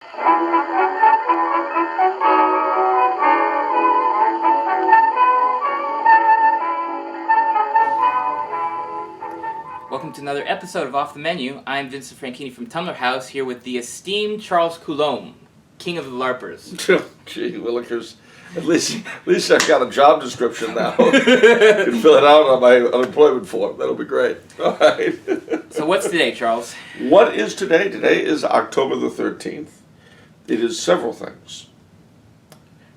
Welcome to another episode of Off the Menu. I'm Vincent Franchini from Tumblr House, here with the esteemed Charles Coulombe, king of the LARPers. Gee willikers. At least I've got a job description now. I can fill it out on my unemployment form. That'll be great. All right. So what's today, Charles? What is today? Today is October the 13th. It is several things.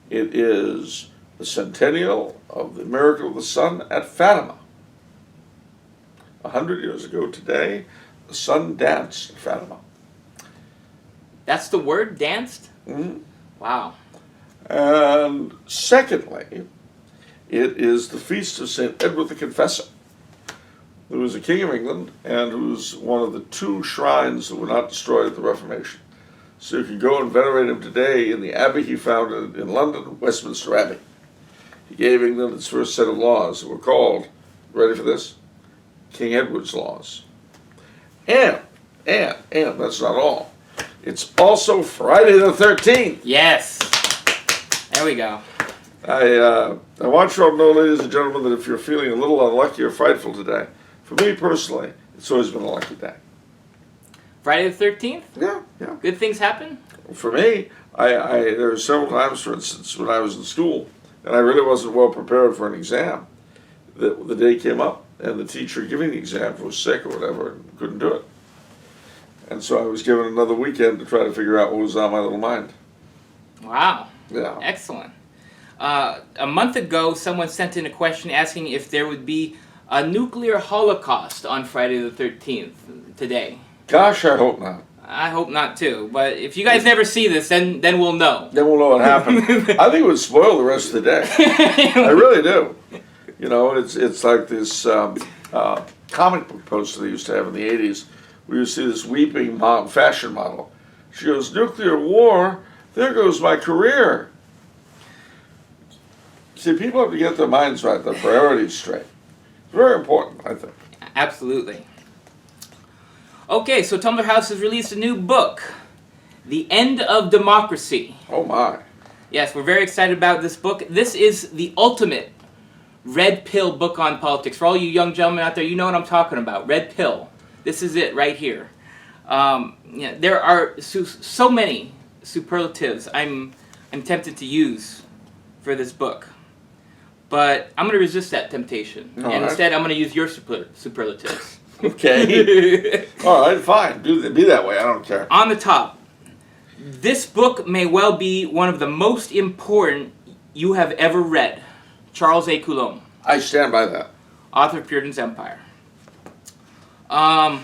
It is the centennial of the miracle of the sun at Fatima. 100 years ago today, the sun danced at Fatima. That's the word, danced? Mm-hmm. Wow. And secondly, it is the feast of St. Edward the Confessor, who was a king of England and who was one of the two shrines that were not destroyed at the Reformation. So you can go and venerate him today in the abbey he founded in London, Westminster Abbey. He gave England its first set of laws that were called, ready for this? King Edward's Laws. And that's not all. It's also Friday the 13th. Yes. There we go. I want you all to know, ladies and gentlemen, that if you're feeling a little unlucky or frightful today, for me personally, it's always been a lucky day. Friday the 13th? Yeah. Good things happen? For me, there were several times, for instance, when I was in school, and I really wasn't well prepared for an exam. The day came up, and the teacher giving the exam was sick or whatever and couldn't do it. And so I was given another weekend to try to figure out what was on my little mind. Wow. Yeah. Excellent. A month ago, someone sent in a question asking if there would be a nuclear holocaust on Friday the 13th today. Gosh, I hope not. I hope not too, but if you guys never see this, then we'll know. Then we'll know what happened. I think it would spoil the rest of the day. I really do. You know, it's like this comic book poster they used to have in the 80s, where you see this weeping fashion model. She goes, nuclear war, there goes my career. See, people have to get their minds right, their priorities straight. It's very important, I think. Absolutely. Okay, so Tumblr House has released a new book, The End of Democracy. Oh my. Yes, we're very excited about this book. This is the ultimate red pill book on politics. For all you young gentlemen out there, you know what I'm talking about. Red pill. This is it right here. There are so many superlatives I'm tempted to use for this book. But I'm going to resist that temptation. Instead, I'm going to use your superlatives. Okay. All right, fine. Be that way. I don't care. On the top, this book may well be one of the most important you have ever read. Charles A. Coulombe. I stand by that. Author of Puritan's Empire. And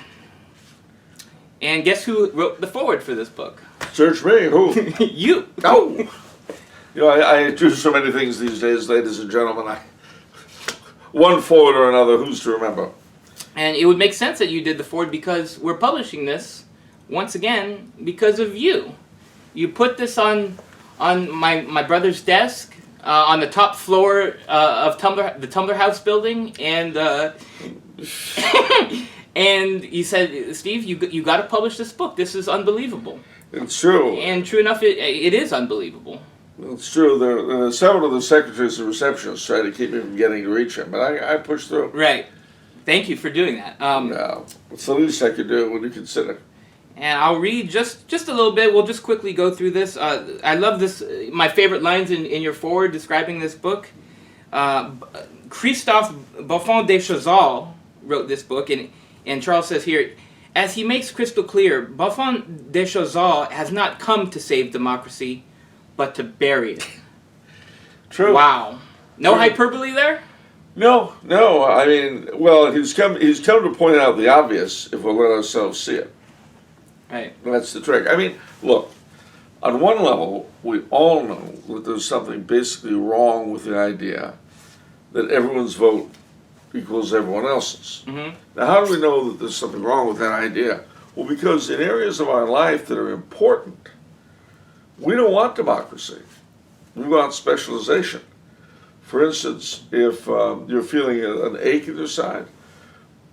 guess who wrote the foreword for this book? Search me. Who? You. Oh. You know, I do so many things these days, ladies and gentlemen. One forward or another, who's to remember? And it would make sense that you did the foreword because we're publishing this, once again, because of you. You put this on my brother's desk, on the top floor of the Tumblr House building, and and you said, Steve, you got to publish this book. This is unbelievable. It's true. And true enough, it is unbelievable. It's true. There are several of the secretaries and receptionists try to keep me from getting to reach him, but I pushed through. Right. Thank you for doing that. No, it's the least I could do when you consider. And I'll read just a little bit. We'll just quickly go through this. I love this. My favorite lines in your foreword describing this book. Christophe Buffon de Chazal wrote this book, and Charles says here, as he makes crystal clear, Buffon de Chazal has not come to save democracy, but to bury it. True. Wow. No True. hyperbole there? No. I mean, well, he's come to point out the obvious if we'll let ourselves see it. Right. That's the trick. I mean, look, on one level, we all know that there's something basically wrong with the idea that everyone's vote equals everyone else's. Mm-hmm. Now, how do we know that there's something wrong with that idea? Well, because in areas of our life that are important, we don't want democracy. We want specialization. For instance, if you're feeling an ache in your side,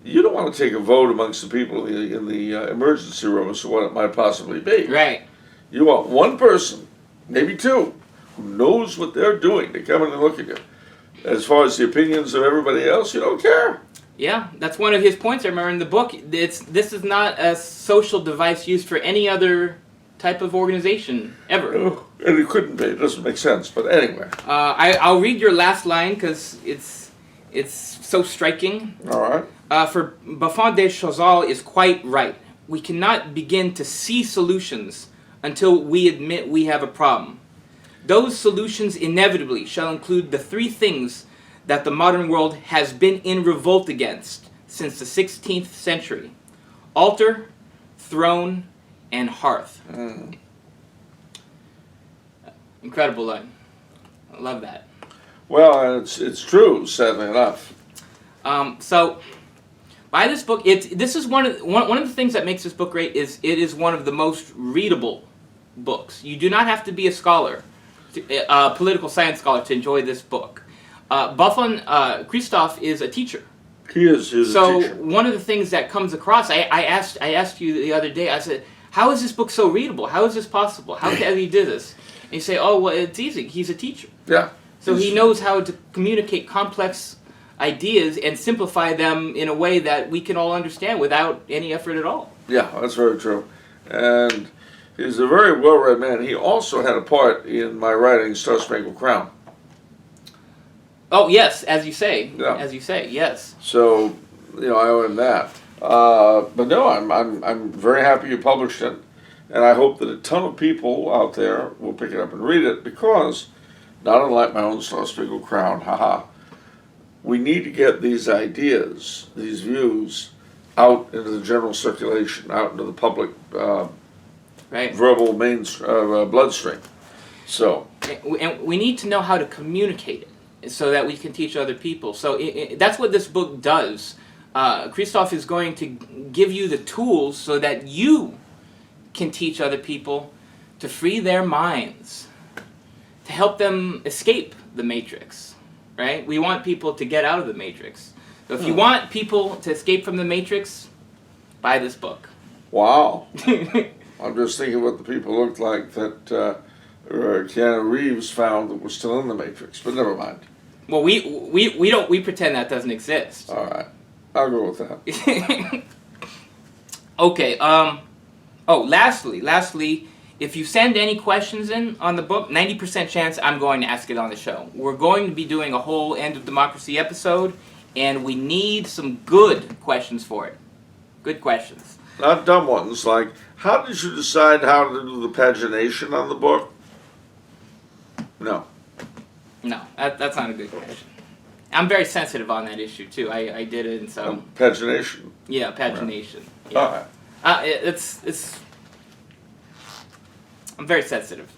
you don't want to take a vote amongst the people in the emergency room as to what it might possibly be. Right. You want one person, maybe two, who knows what they're doing to come in and look at you. As far as the opinions of everybody else, you don't care. Yeah, that's one of his points I remember in the book. This is not a social device used for any other type of organization ever. Oh, and it couldn't be. It doesn't make sense. But anyway. I'll read your last line because it's so striking. All right. For Buffon de Chazal is quite right. We cannot begin to see solutions until we admit we have a problem. Those solutions inevitably shall include the three things that the modern world has been in revolt against since the 16th century: altar, throne, and hearth. Incredible line. I love that. Well, it's true, sadly enough. So, by this book, this is one of the things that makes this book great is it is one of the most readable books. You do not have to be a scholar, a political science scholar, to enjoy this book. Buffon, Christophe is a teacher. He is a teacher. So one of the things that comes across, I asked you the other day, I said, how is this book so readable? How is this possible? How can he do this? And you say, oh, well, it's easy. He's a teacher. Yeah. So he knows how to communicate complex ideas and simplify them in a way that we can all understand without any effort at all. Yeah, that's very true. And he's a very well-read man. He also had a part in my writing Star Spangled Crown. Oh, yes, as you say. Yeah. As you say, yes. So, I owe him that. But no, I'm very happy you published it, and I hope that a ton of people out there will pick it up and read it, because, not unlike my own Star Spangled Crown, we need to get these ideas, these views, out into the general circulation, out into the public verbal bloodstream. So, and we need to know how to communicate it so that we can teach other people. So that's what this book does. Christophe is going to give you the tools so that you can teach other people to free their minds, to help them escape the matrix, right? We want people to get out of the matrix. So if you want people to escape from the matrix, buy this book. Wow. I'm just thinking what the people looked like that Keanu Reeves found that were still in the matrix, but never mind. Well, we pretend that doesn't exist. All right. I'll go with that. Okay. Lastly, if you send any questions in on the book, 90% chance I'm going to ask it on the show. We're going to be doing a whole End of Democracy episode, and we need some good questions for it. Good questions. Not dumb ones, like, how did you decide how to do the pagination on the book? No. No, that's not a good question. I'm very sensitive on that issue, too. I did it, and so... Pagination. Yeah, pagination. Right. Yeah. All right. It's... I'm very sensitive.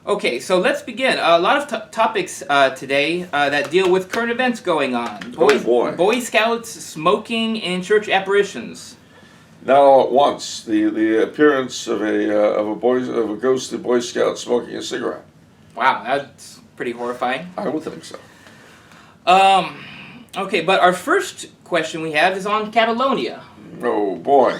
Okay, so let's begin. A lot of topics today that deal with current events going on. Boy Scouts, smoking, and church apparitions. Not all at once. The appearance of a ghostly Boy Scout smoking a cigarette. Wow, that's pretty horrifying. I would think so. Okay, but our first question we have is on Catalonia. Oh boy.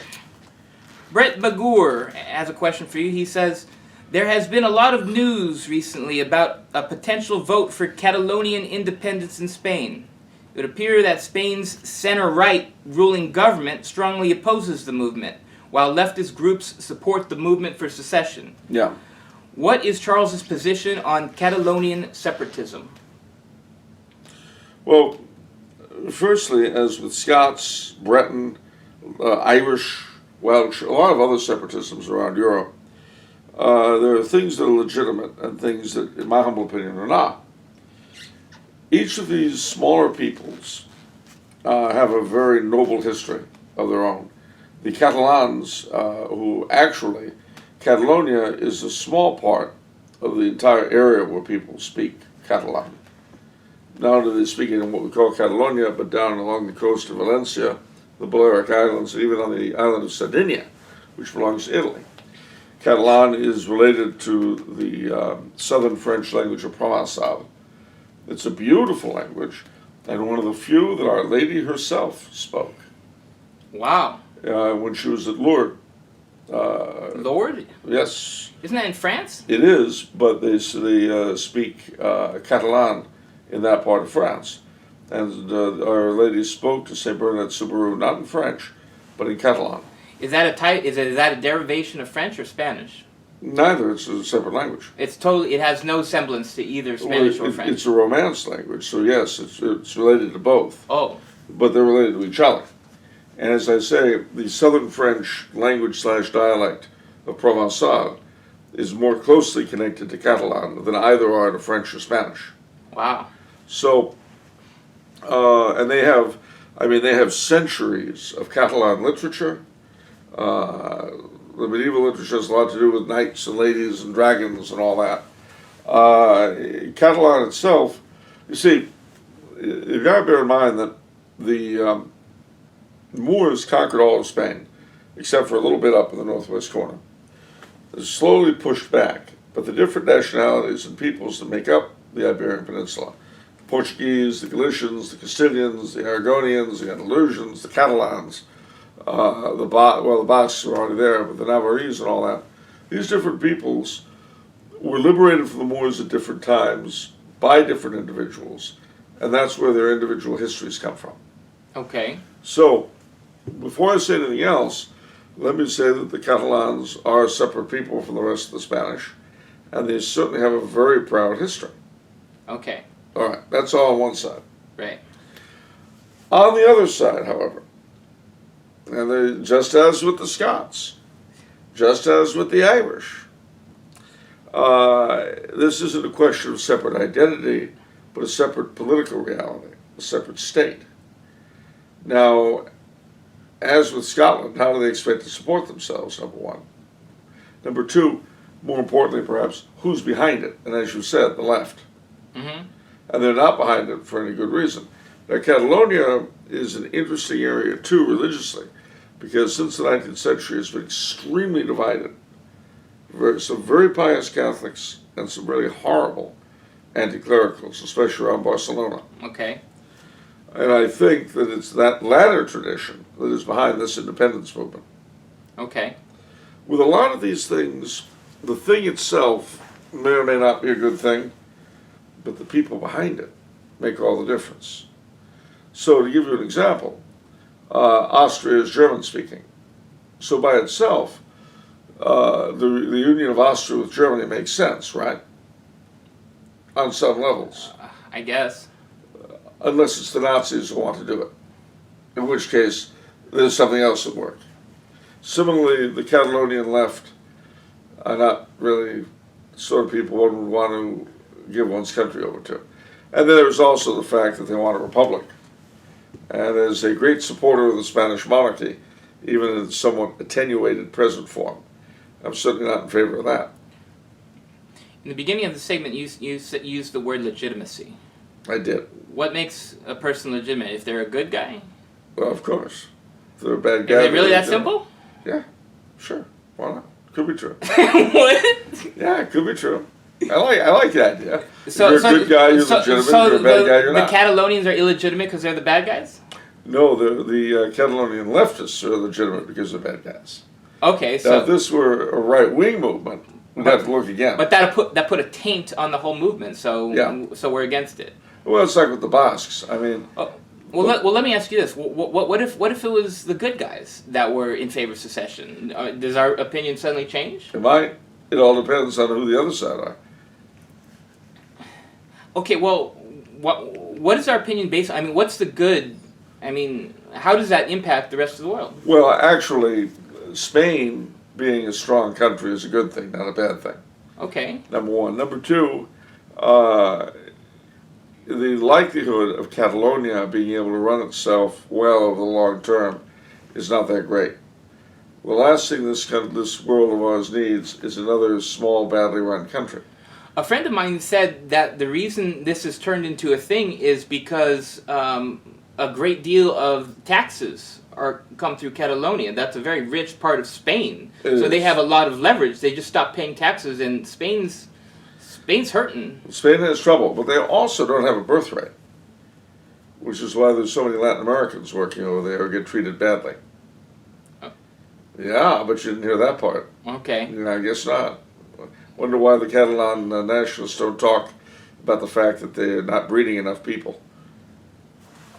Brett Bagour has a question for you. He says, there has been a lot of news recently about a potential vote for Catalonian independence in Spain. It would appear that Spain's center-right ruling government strongly opposes the movement, while leftist groups support the movement for secession. Yeah. What is Charles's position on Catalonian separatism? Well, firstly, as with Scots, Breton, Irish, Welsh, a lot of other separatisms around Europe, there are things that are legitimate and things that, in my humble opinion, are not. Each of these smaller peoples have a very noble history of their own. The Catalans, who actually, Catalonia is a small part of the entire area where people speak Catalan. Not only do they speak it in what we call Catalonia, but down along the coast of Valencia, the Balearic Islands, and even on the island of Sardinia, which belongs to Italy. Catalan is related to the southern French language of Provençal. It's a beautiful language, and one of the few that Our Lady herself spoke. Wow. When she was at Lourdes. Lord? Yes, Isn't that in France? it is, but they speak Catalan in that part of France. And Our Lady spoke to Saint Bernard Soubirous not in French, but in Catalan. Is that a type? Is that a derivation of French or Spanish? Neither. It's a separate language. It's totally. It has no semblance to either Spanish or French. It's a Romance language, so yes, it's related to both. Oh. But they're related to each other. And as I say, the Southern French language/dialect of Provençal is more closely connected to Catalan than either are to French or Spanish. Wow. So, and they have centuries of Catalan literature. The medieval literature has a lot to do with knights and ladies and dragons and all that. Catalan itself, you see, you've got to bear in mind that the Moors conquered all of Spain, except for a little bit up in the northwest corner. They're slowly pushed back, but the different nationalities and peoples that make up the Iberian Peninsula, the Portuguese, the Galicians, the Castilians, the Aragonians, the Andalusians, the Catalans, the Basques were already there, but the Navarrese and all that, these different peoples were liberated from the Moors at different times by different individuals, and that's where their individual histories come from. Okay. So, before I say anything else, let me say that the Catalans are a separate people from the rest of the Spanish, and they certainly have a very proud history. Okay. All right, that's all on one side. Right. On the other side, however, and just as with the Scots, just as with the Irish, this isn't a question of separate identity, but a separate political reality, a separate state. Now, as with Scotland, how do they expect to support themselves, number one? Number two, more importantly perhaps, who's behind it? And as you said, the left. Mm-hmm. And they're not behind it for any good reason. Now, Catalonia is an interesting area too, religiously, because since the 19th century it's been extremely divided. Some very pious Catholics and some really horrible anti-clericals, especially around Barcelona. Okay. And I think that it's that latter tradition that is behind this independence movement. Okay. With a lot of these things, the thing itself may or may not be a good thing, but the people behind it make all the difference. So to give you an example, Austria is German-speaking. So by itself, the union of Austria with Germany makes sense, right? On some levels. I guess. Unless it's the Nazis who want to do it, in which case there's something else at work. Similarly, the Catalonian left are not really the sort of people one would want to give one's country over to. And then there's also the fact that they want a republic. And as a great supporter of the Spanish monarchy, even in its somewhat attenuated present form, I'm certainly not in favor of that. In the beginning of the segment, you used the word legitimacy. I did. What makes a person legitimate? If they're a good guy? Well, of course. If they're a bad guy... Is it really that simple? Yeah, sure. Why not? Could be true. What? Yeah, it could be true. I like the idea. So, if you're a good guy, you're legitimate. If you're a bad guy, you're not. The Catalonians are illegitimate because they're the bad guys? No, the Catalonian leftists are legitimate because they're bad guys. Okay, so... Now, if this were a right-wing movement, we'd have to look again. But that put a taint on the whole movement, so Yeah. So we're against it. Well, it's like with the Basques. I mean... Well, let me ask you this: what if it was the good guys that were in favor of secession? Does our opinion suddenly change? It might. It all depends on who the other side are. Okay, well, what is our opinion based on? I mean, what's the good? I mean, how does that impact the rest of the world? Well, actually, Spain being a strong country is a good thing, not a bad thing. Okay. Number one. Number two, the likelihood of Catalonia being able to run itself well over the long term is not that great. The last thing this world of ours needs is another small, badly run country. A friend of mine said that the reason this has turned into a thing is because a great deal of taxes come through Catalonia. That's a very rich part of Spain. So they have a lot of leverage. They just stopped paying taxes, and Spain's hurting. Spain has trouble, but they also don't have a birth rate, which is why there's so many Latin Americans working over there who get treated badly. Oh. Yeah, but you didn't hear that part. Okay. Yeah, I guess not. Wonder why the Catalan nationalists don't talk about the fact that they're not breeding enough people.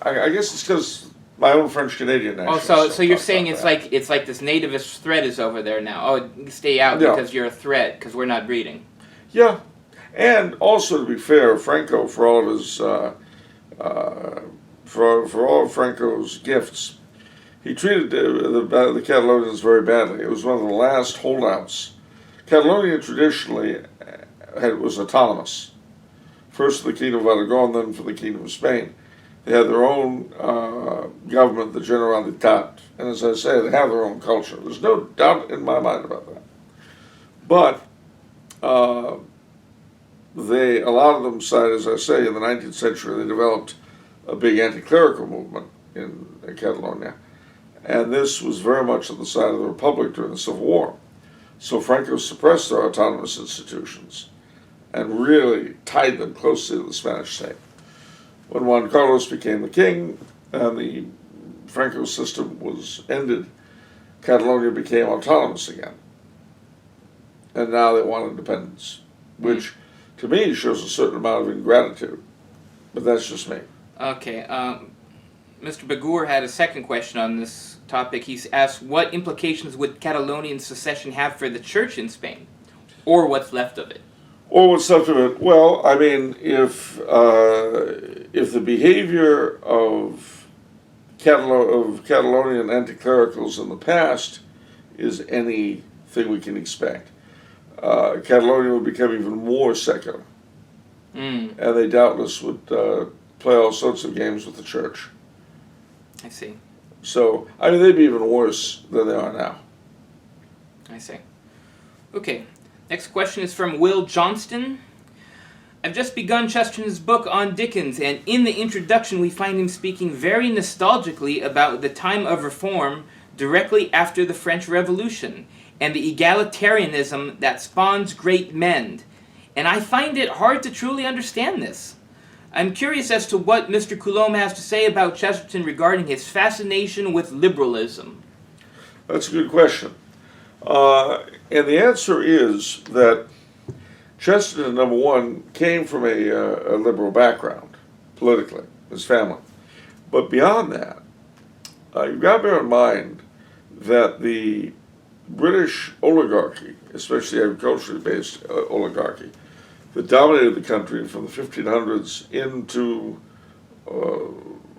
I guess it's because my own French Canadian Oh, nationalists. so you're saying it's like this nativist threat is over there now. Oh, you stay out Yeah. because you're a threat because we're not breeding. Yeah, and also to be fair, Franco, for all of his for all of Franco's gifts, he treated the Catalonians very badly. It was one of the last holdouts. Catalonia traditionally was autonomous. First for the Kingdom of Aragon, then for the Kingdom of Spain. They had their own government, the Generalitat, and as I say, they have their own culture. There's no doubt in my mind about that. But they, a lot of them side, as I say, in the 19th century, they developed a big anti-clerical movement in Catalonia. And this was very much on the side of the Republic during the Civil War. So Franco suppressed their autonomous institutions and really tied them closely to the Spanish state. When Juan Carlos became the king and the Franco system was ended, Catalonia became autonomous again. And now they want independence, which to me shows a certain amount of ingratitude. But that's just me. Okay. Mr. Begur had a second question on this topic. He's asked, what implications would Catalonian secession have for the church in Spain? Or what's left of it? Or what's left of it? Well, I mean, if the behavior of Catalonian anti-clericals in the past is anything we can expect, Catalonia would become even more secular. And they doubtless would play all sorts of games with the church. I see. So, I mean, they'd be even worse than they are now. I see. Okay. Next question is from Will Johnston. I've just begun Chesterton's book on Dickens, and in the introduction we find him speaking very nostalgically about the time of reform directly after the French Revolution, and the egalitarianism that spawns great men. And I find it hard to truly understand this. I'm curious as to what Mr. Coulombe has to say about Chesterton regarding his fascination with liberalism. That's a good question. And the answer is that Chesterton, number one, came from a liberal background, politically, his family. But beyond that, you've got to bear in mind that the British oligarchy, especially agriculturally based oligarchy, that dominated the country from the 1500s into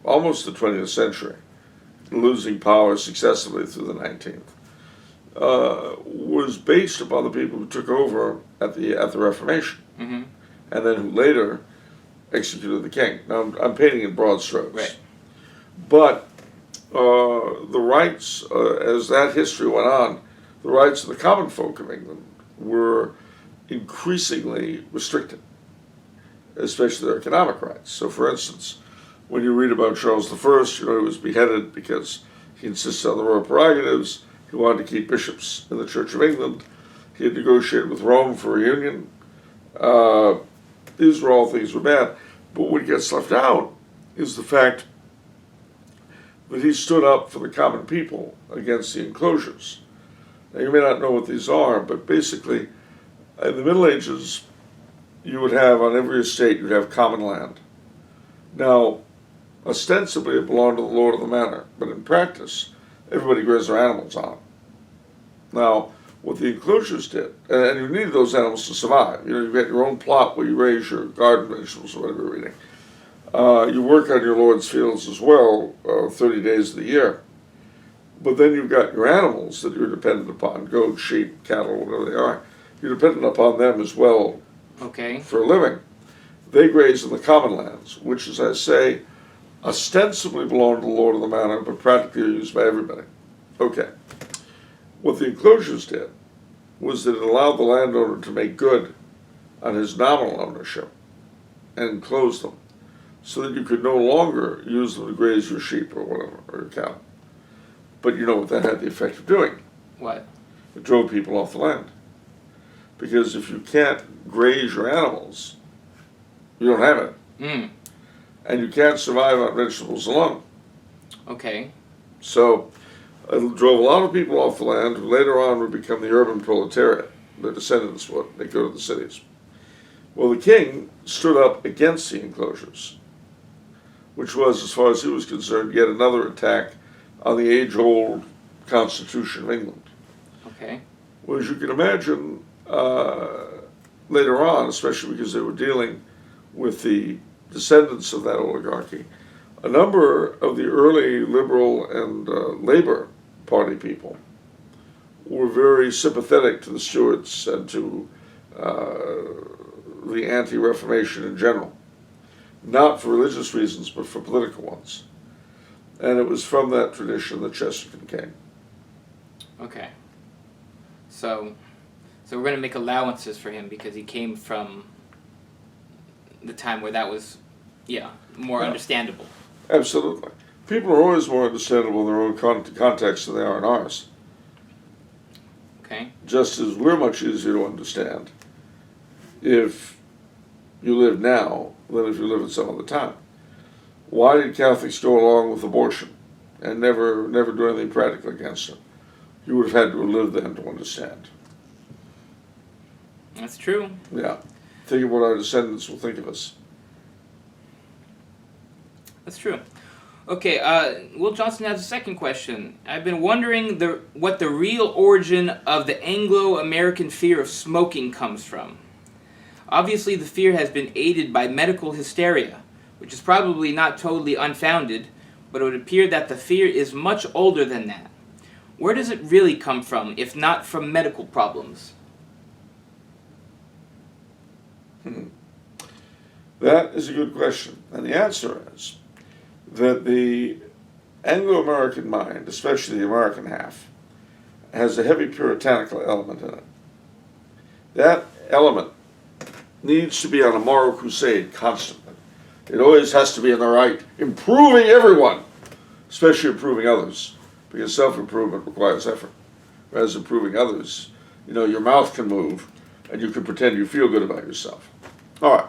almost the 20th century, losing power successively through the 19th, was based upon the people who took over at the Reformation, and then who later executed the king. Now, I'm painting in broad strokes. Right. But the rights, as that history went on, the rights of the common folk of England were increasingly restricted, especially their economic rights. So, for instance, when you read about Charles I, you know, he was beheaded because he insisted on the royal prerogatives. He wanted to keep bishops in the Church of England. He had negotiated with Rome for a union. These were all things were bad. But what gets left out is the fact that he stood up for the common people against the enclosures. Now, you may not know what these are, but basically, in the Middle Ages, you would have, on every estate, you'd have common land. Now, ostensibly, it belonged to the lord of the manor, but in practice, everybody grazed their animals on it. Now, what the enclosures did, and you needed those animals to survive. You know, you've got your own plot where you raise your garden vegetables or whatever you're eating. You work on your lord's fields as well, 30 days of the year. But then you've got your animals that you're dependent upon, goats, sheep, cattle, whatever they are. You're dependent upon them as well for a living. They graze in the common lands, which, as I say, ostensibly belong to the lord of the manor, but practically are used by everybody. Okay. What the enclosures did was that it allowed the landowner to make good on his nominal ownership and enclose them so that you could no longer use them to graze your sheep or whatever, or your cattle. But you know what that had the effect of doing? What? It drove people off the land. Because if you can't graze your animals, you don't have it. And you can't survive on vegetables alone. Okay. So It drove a lot of people off the land who later on would become the urban proletariat. Their descendants would. They'd go to the cities. Well, the king stood up against the enclosures, which was, as far as he was concerned, yet another attack on the age-old Constitution of England. Okay. Well, as you can imagine, later on, especially because they were dealing with the descendants of that oligarchy, a number of the early Liberal and Labour Party people were very sympathetic to the Stuarts and to the anti-Reformation in general. Not for religious reasons, but for political ones. And it was from that tradition that Chesterton came. Okay. So we're going to make allowances for him because he came from the time where that was, more understandable. Absolutely. People are always more understandable in their own context than they are in ours. Okay. Just as we're much easier to understand if you live now than if you live at some other time. Why did Catholics go along with abortion and never do anything practical against it? You would have had to have lived then to understand. That's true. Yeah. Think of what our descendants will think of us. That's true. Okay, Will Johnson has a second question. I've been wondering what the real origin of the Anglo-American fear of smoking comes from. Obviously, the fear has been aided by medical hysteria, which is probably not totally unfounded, but it would appear that the fear is much older than that. Where does it really come from, if not from medical problems? That is a good question. And the answer is that the Anglo-American mind, especially the American half, has a heavy puritanical element in it. That element needs to be on a moral crusade constantly. It always has to be in the right, improving everyone, especially improving others, because self-improvement requires effort. Whereas improving others, your mouth can move, and you can pretend you feel good about yourself. All right.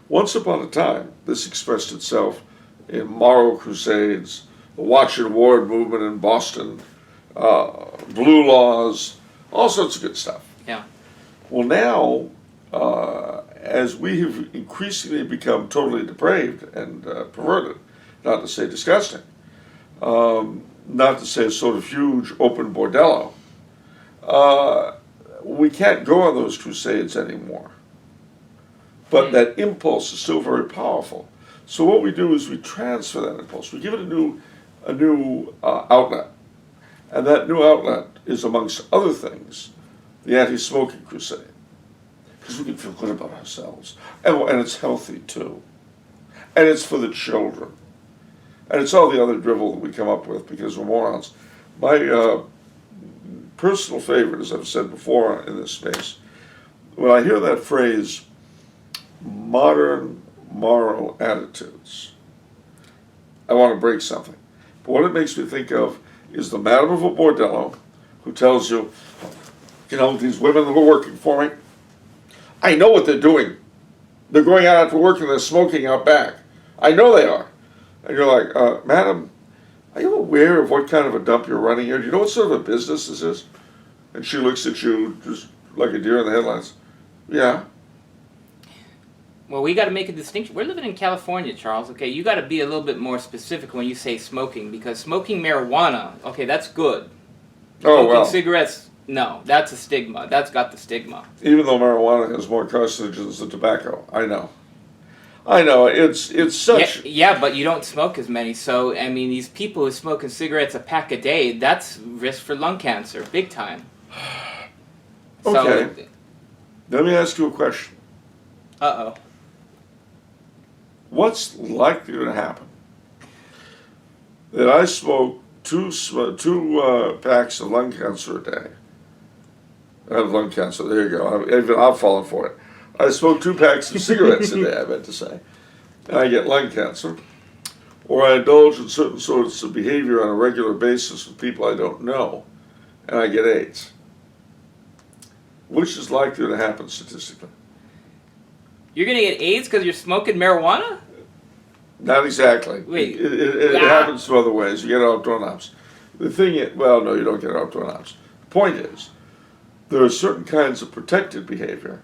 Once upon a time, this expressed itself in moral crusades, the Watch and Ward movement in Boston, blue laws, all sorts of good stuff. Yeah. Well, now, as we have increasingly become totally depraved and perverted, not to say disgusting, not to say a sort of huge open bordello, we can't go on those crusades anymore. But that impulse is still very powerful. So what we do is we transfer that impulse. We give it a new outlet. And that new outlet is, amongst other things, the anti-smoking crusade. Because we can feel good about ourselves. And it's healthy, too. And it's for the children. And it's all the other drivel that we come up with because we're morons. My personal favorite, as I've said before in this space, when I hear that phrase, modern moral attitudes, I want to break something. But what it makes me think of is the madam of a bordello who tells you, these women who are working for me, I know what they're doing. They're going out after work and they're smoking out back. I know they are. And you're like, madam, are you aware of what kind of a dump you're running here? Do you know what sort of a business this is? And she looks at you just like a deer in the headlights. Yeah. Well, we got to make a distinction. We're living in California, Charles. Okay, you got to be a little bit more specific when you say smoking, because smoking marijuana, okay, that's good. Smoking cigarettes, no, that's a stigma. That's got the stigma. Even though marijuana has more carcinogens than tobacco, I know. It's such. Yeah, but you don't smoke as many. So these people who are smoking cigarettes a pack a day, that's risk for lung cancer, big time. Okay. Let me ask you a question. Uh-oh. What's likely to happen that I smoke two packs of lung cancer a day? I have lung cancer. There you go. I've fallen for it. I smoke 2 packs of cigarettes a day, I meant to say, and I get lung cancer, or I indulge in certain sorts of behavior on a regular basis with people I don't know, and I get AIDS. Which is likely to happen statistically? You're going to get AIDS because you're smoking marijuana? Not exactly. Wait. It happens some other ways. You get all grown-ups. The thing is, well, no, you don't get it up to an ounce. The point is, there are certain kinds of protected behavior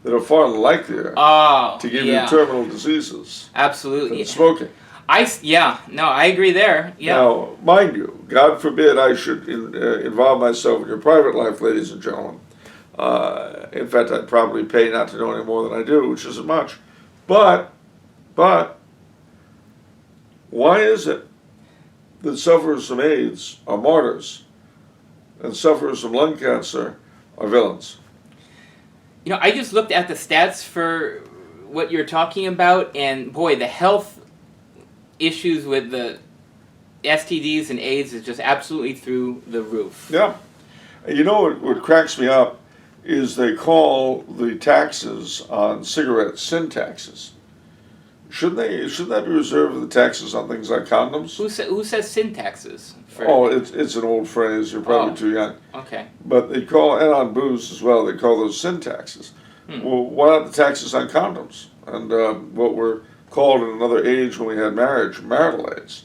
that are far likelier to give you terminal diseases Absolutely. than smoking. I agree there. Yeah. Now, mind you, God forbid I should involve myself in your private life, ladies and gentlemen. In fact, I'd probably pay not to know any more than I do, which isn't much. But, why is it that sufferers from AIDS are martyrs and sufferers from lung cancer are villains? You know, I just looked at the stats for what you're talking about, and boy, the health issues with the STDs and AIDS is just absolutely through the roof. Yeah. And you know what cracks me up is they call the taxes on cigarettes sin taxes. Shouldn't that be reserved for the taxes on things like condoms? Who says sin taxes? It's an old phrase. You're probably too young. Okay. But they call, and on booze as well, they call those sin taxes. Well, why not the taxes on condoms? And what were called in another age when we had marriage, marital aids.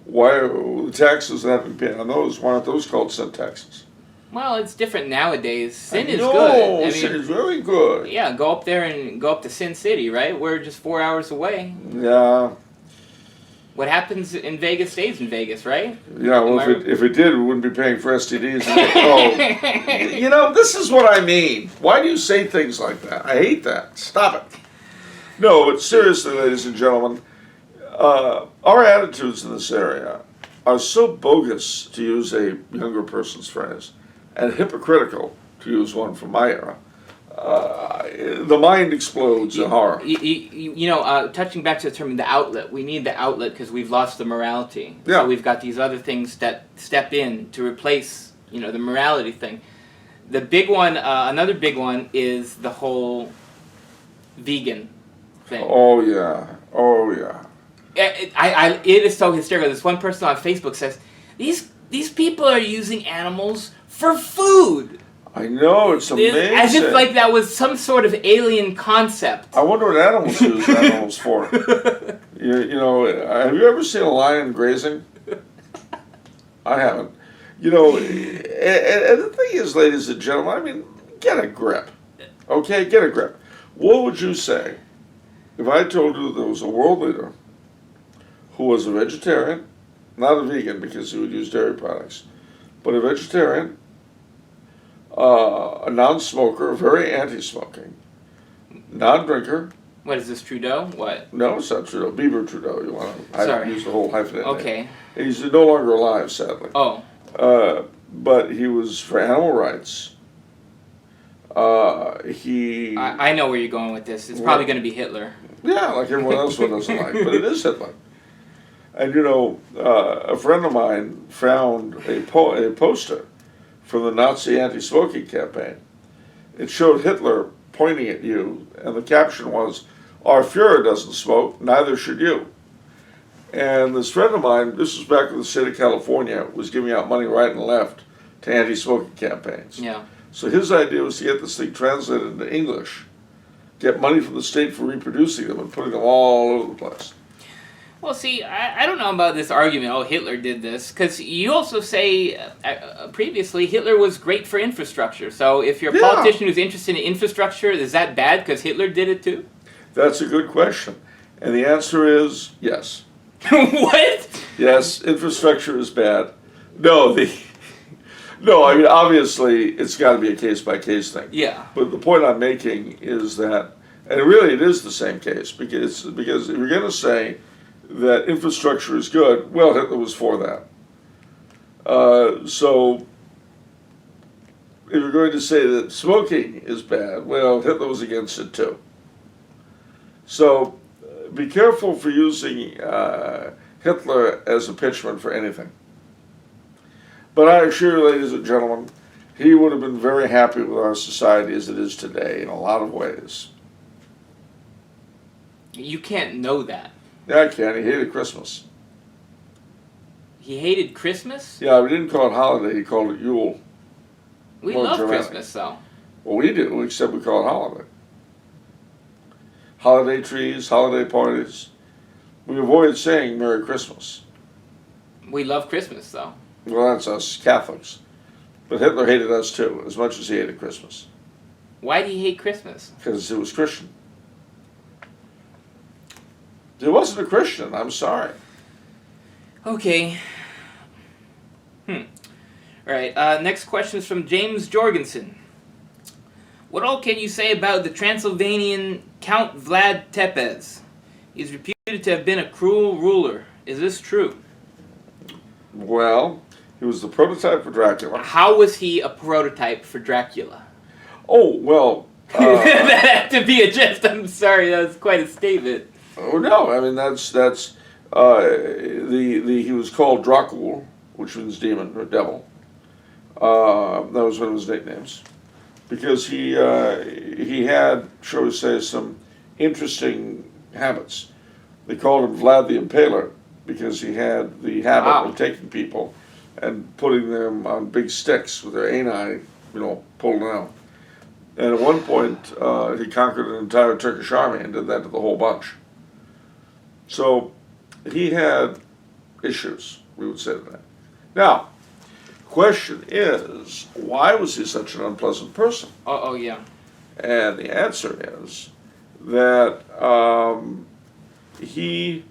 Why are the taxes that have been paid on those, why aren't those called sin taxes? Well, it's different nowadays. Sin is No, good. sin is very good. Yeah, go up there and go up to Sin City, right? We're just 4 hours away. Yeah. What happens in Vegas stays in Vegas, right? Yeah, well, if it did, we wouldn't be paying for STDs. You know, this is what I mean. Why do you say things like that? I hate that. Stop it. No, but seriously, ladies and gentlemen, our attitudes in this area are so bogus, to use a younger person's phrase, and hypocritical, to use one from my era. The mind explodes in horror. Touching back to the term, the outlet. We need the outlet because we've lost the morality. Yeah. So we've got these other things that step in to replace, the morality thing. The big one, another big one, is the whole vegan thing. Oh yeah. It is so hysterical. This one person on Facebook says, these people are using animals for food. I know, it's amazing. As if like that was some sort of alien concept. I wonder what animals use animals for. Have you ever seen a lion grazing? I haven't. And the thing is, ladies and gentlemen, I mean, get a grip. Okay, get a grip. What would you say if I told you there was a world leader who was a vegetarian, not a vegan because he would use dairy products, but a vegetarian, a non-smoker, very anti-smoking, non-drinker. What is this, Trudeau? What? No, it's not Trudeau. Bieber Trudeau. You want to use the whole hyphenate. Okay. Name. He's no longer alive, sadly. Oh. But he was for animal rights. I know where you're going with this. It's probably going to be Hitler. Yeah, like everyone else doesn't like, but it is Hitler. And a friend of mine found a poster from the Nazi anti-smoking campaign. It showed Hitler pointing at you, and the caption was, "Our Fuhrer doesn't smoke, neither should you." And this friend of mine, this was back when the state of California was giving out money right and left to anti-smoking campaigns. Yeah. So his idea was to get this thing translated into English, get money from the state for reproducing them and putting them all over the place. Well, see, I don't know about this argument, Hitler did this, because you also say, previously, Hitler was great for infrastructure. So if you're a politician who's interested in infrastructure, is that bad because Hitler did it too? That's a good question. And the answer is yes. What? Yes, infrastructure is bad. No, I mean, obviously, it's got to be a case-by-case thing. Yeah. But the point I'm making is that, and really it is the same case, because if you're going to say that infrastructure is good, well, Hitler was for that. So if you're going to say that smoking is bad, well, Hitler was against it too. So be careful for using Hitler as a pitchman for anything. But I assure you, ladies and gentlemen, he would have been very happy with our society as it is today in a lot of ways. You can't know that. Yeah, I can. He hated Christmas. He hated Christmas? Yeah, we didn't call it holiday. He called it Yule. We love Christmas, though. Well, we do, except we call it holiday. Holiday trees, holiday parties. We avoid saying Merry Christmas. We love Christmas, though. Well, that's us Catholics. But Hitler hated us too, as much as he hated Christmas. Why do you hate Christmas? Because it was Christian. He wasn't a Christian, I'm sorry. Okay. Alright, next question is from James Jorgensen. What all can you say about the Transylvanian Count Vlad Tepes? He's reputed to have been a cruel ruler. Is this true? Well, he was the prototype for Dracula. How was he a prototype for Dracula? Oh, well... that had to be a jest. I'm sorry, that was quite a statement. Oh, no, I mean, he was called Dracul, which means demon or devil. That was one of his nicknames. Because he had, shall we say, some interesting habits. They called him Vlad the Impaler because he had the habit of taking people and putting them on big sticks with their ani, pulled out. And at one point, he conquered an entire Turkish army and did that to the whole bunch. So he had issues, we would say to that. Now, question is, why was he such an unpleasant person? Oh, yeah. And the answer is that he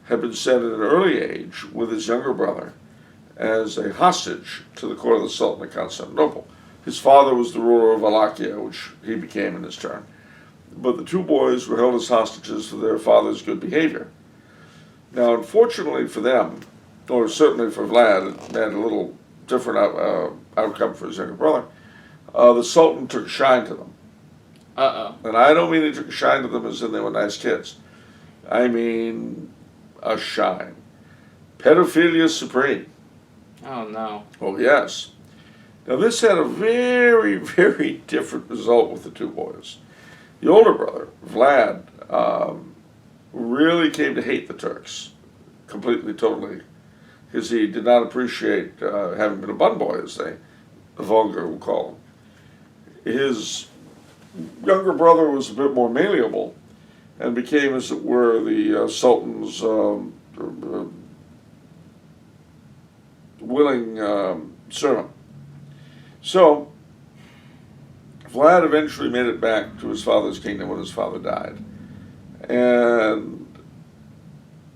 had been sent at an early age with his younger brother as a hostage to the court of the Sultan of Constantinople. His father was the ruler of Wallachia, which he became in his turn. But the two boys were held as hostages for their father's good behavior. Now, unfortunately for them, or certainly for Vlad, it had a little different outcome for his younger brother. The Sultan took a shine to them. And I don't mean he took a shine to them as in they were nice kids. I mean a shine. Pedophilia supreme. Oh, no. Oh, yes. Now, this had a very, very different result with the two boys. The older brother, Vlad, really came to hate the Turks, completely, totally, because he did not appreciate having been a bun boy, as they vulgar will call him. His younger brother was a bit more malleable and became, as it were, the Sultan's willing servant. So, Vlad eventually made it back to his father's kingdom when his father died, and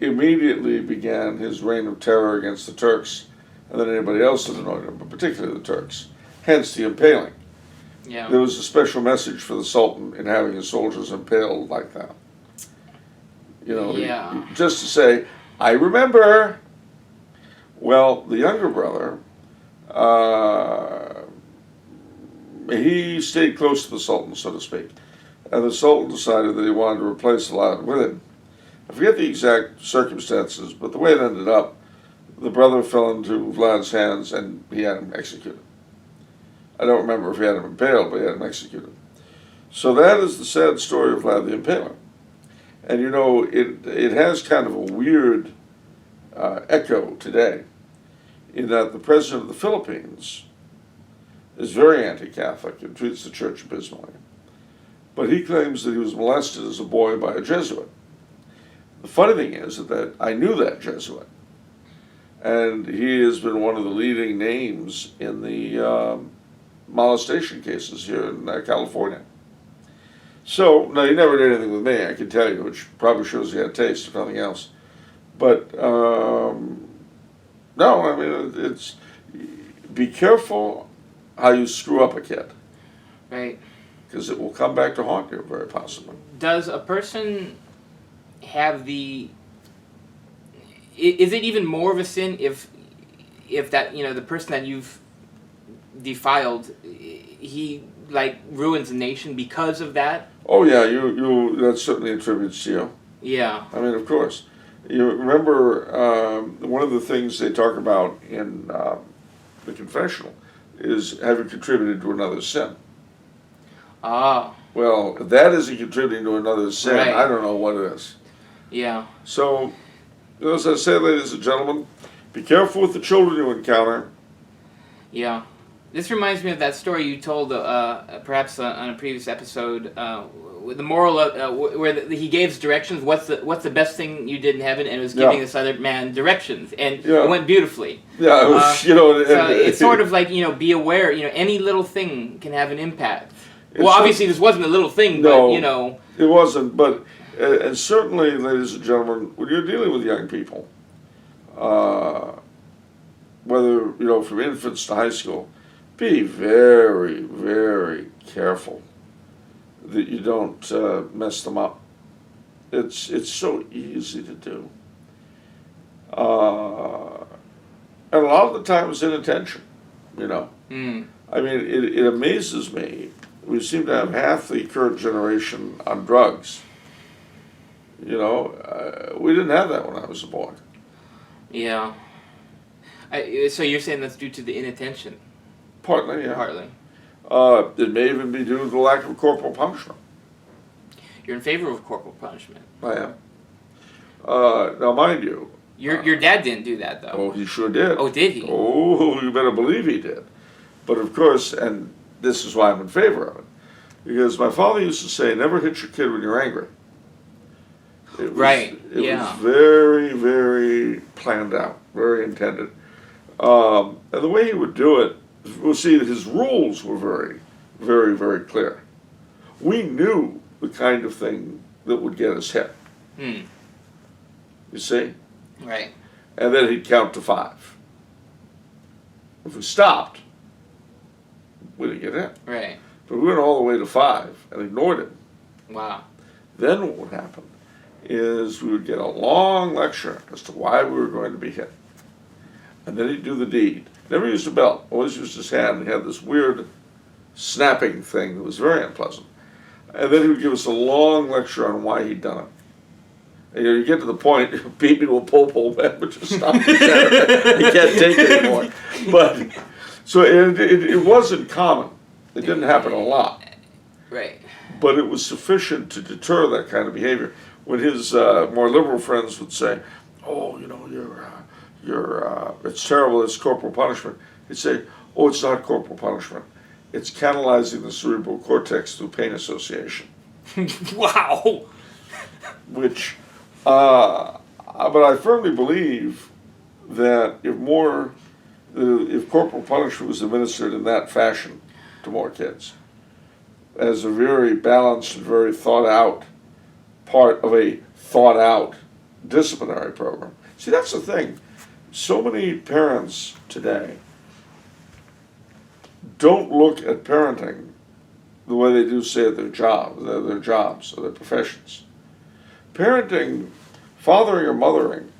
immediately began his reign of terror against the Turks, and then anybody else that annoyed him, but particularly the Turks. Hence the impaling. Yeah. There was a special message for the Sultan in having his soldiers impaled like that. Just to say, I remember. Well, the younger brother, he stayed close to the Sultan, so to speak. And the Sultan decided that he wanted to replace Vlad with him. I forget the exact circumstances, but the way it ended up, the brother fell into Vlad's hands and he had him executed. I don't remember if he had him impaled, but he had him executed. So that is the sad story of Vlad the Impaler. And it has kind of a weird echo today, in that the president of the Philippines is very anti-Catholic and treats the church abysmally. But he claims that he was molested as a boy by a Jesuit. The funny thing is that I knew that Jesuit, and he has been one of the leading names in the molestation cases here in California. So, no, he never did anything with me, I can tell you, which probably shows he had taste, if nothing else. But, no, I mean, it's, be careful how you screw up a kid. Right. Because it will come back to haunt you, very possibly. Does a person have is it even more of a sin if that, the person that you've defiled, he, ruins the nation because of that? Oh, yeah, that certainly attributes to you. Yeah. I mean, of course. You remember, one of the things they talk about in the confessional is, have you contributed to another's sin? Ah. Well, if that isn't contributing to another's sin, Right. I don't know what is. Yeah. So, as I say, ladies and gentlemen, be careful with the children you encounter. Yeah. This reminds me of that story you told, perhaps on a previous episode, the moral where he gave directions. What's the best thing you did in heaven, and it was Yeah. giving this other man directions, and Yeah. it went beautifully. Yeah, it was, So it's sort of like, be aware. Any little thing can have an impact. Well, It's obviously this wasn't a little thing, No. but It wasn't, but and certainly, ladies and gentlemen, when you're dealing with young people, whether from infants to high school, be very, very careful that you don't mess them up. It's so easy to do, and a lot of the time it's inattention. Mm. I mean, it amazes me. We seem to have half the current generation on drugs. We didn't have that when I was a boy. Yeah. So you're saying that's due to the inattention? Partly, yeah. Partly. It may even be due to the lack of corporal punishment. You're in favor of corporal punishment. I am. Now, mind you. Your dad didn't do that, though. Oh, he sure did. Oh, did he? Oh, you better believe he did. But of course, and this is why I'm in favor of it, because my father used to say, never hit your kid when you're angry. It was very, very planned out, very intended. And the way he would do it, we'll see that his rules were very, very, very clear. We knew the kind of thing that would get us hit. Hmm. You see? Right. And then he'd count to 5. If we stopped, we didn't get hit. Right. But we went all the way to 5 and ignored him. Wow. Then what would happen is we would get a long lecture as to why we were going to be hit. And then he'd do the deed. Never used a belt, always used his hand. He had this weird snapping thing that was very unpleasant. And then he would give us a long lecture on why he'd done it. And you get to the point, beat me to a pole man, but just stop. You can't take it anymore. But so it wasn't common. It didn't happen a lot. Right. But it was sufficient to deter that kind of behavior. When his more liberal friends would say, "Oh, it's terrible. It's corporal punishment," he'd say, "Oh, it's not corporal punishment. It's catalyzing the cerebral cortex through pain association." Wow. Which, but I firmly believe that if corporal punishment was administered in that fashion to more kids, as a very balanced and very thought out part of a thought out disciplinary program. See, that's the thing. So many parents today don't look at parenting the way they do, say, at their jobs or their professions. Parenting, fathering or mothering,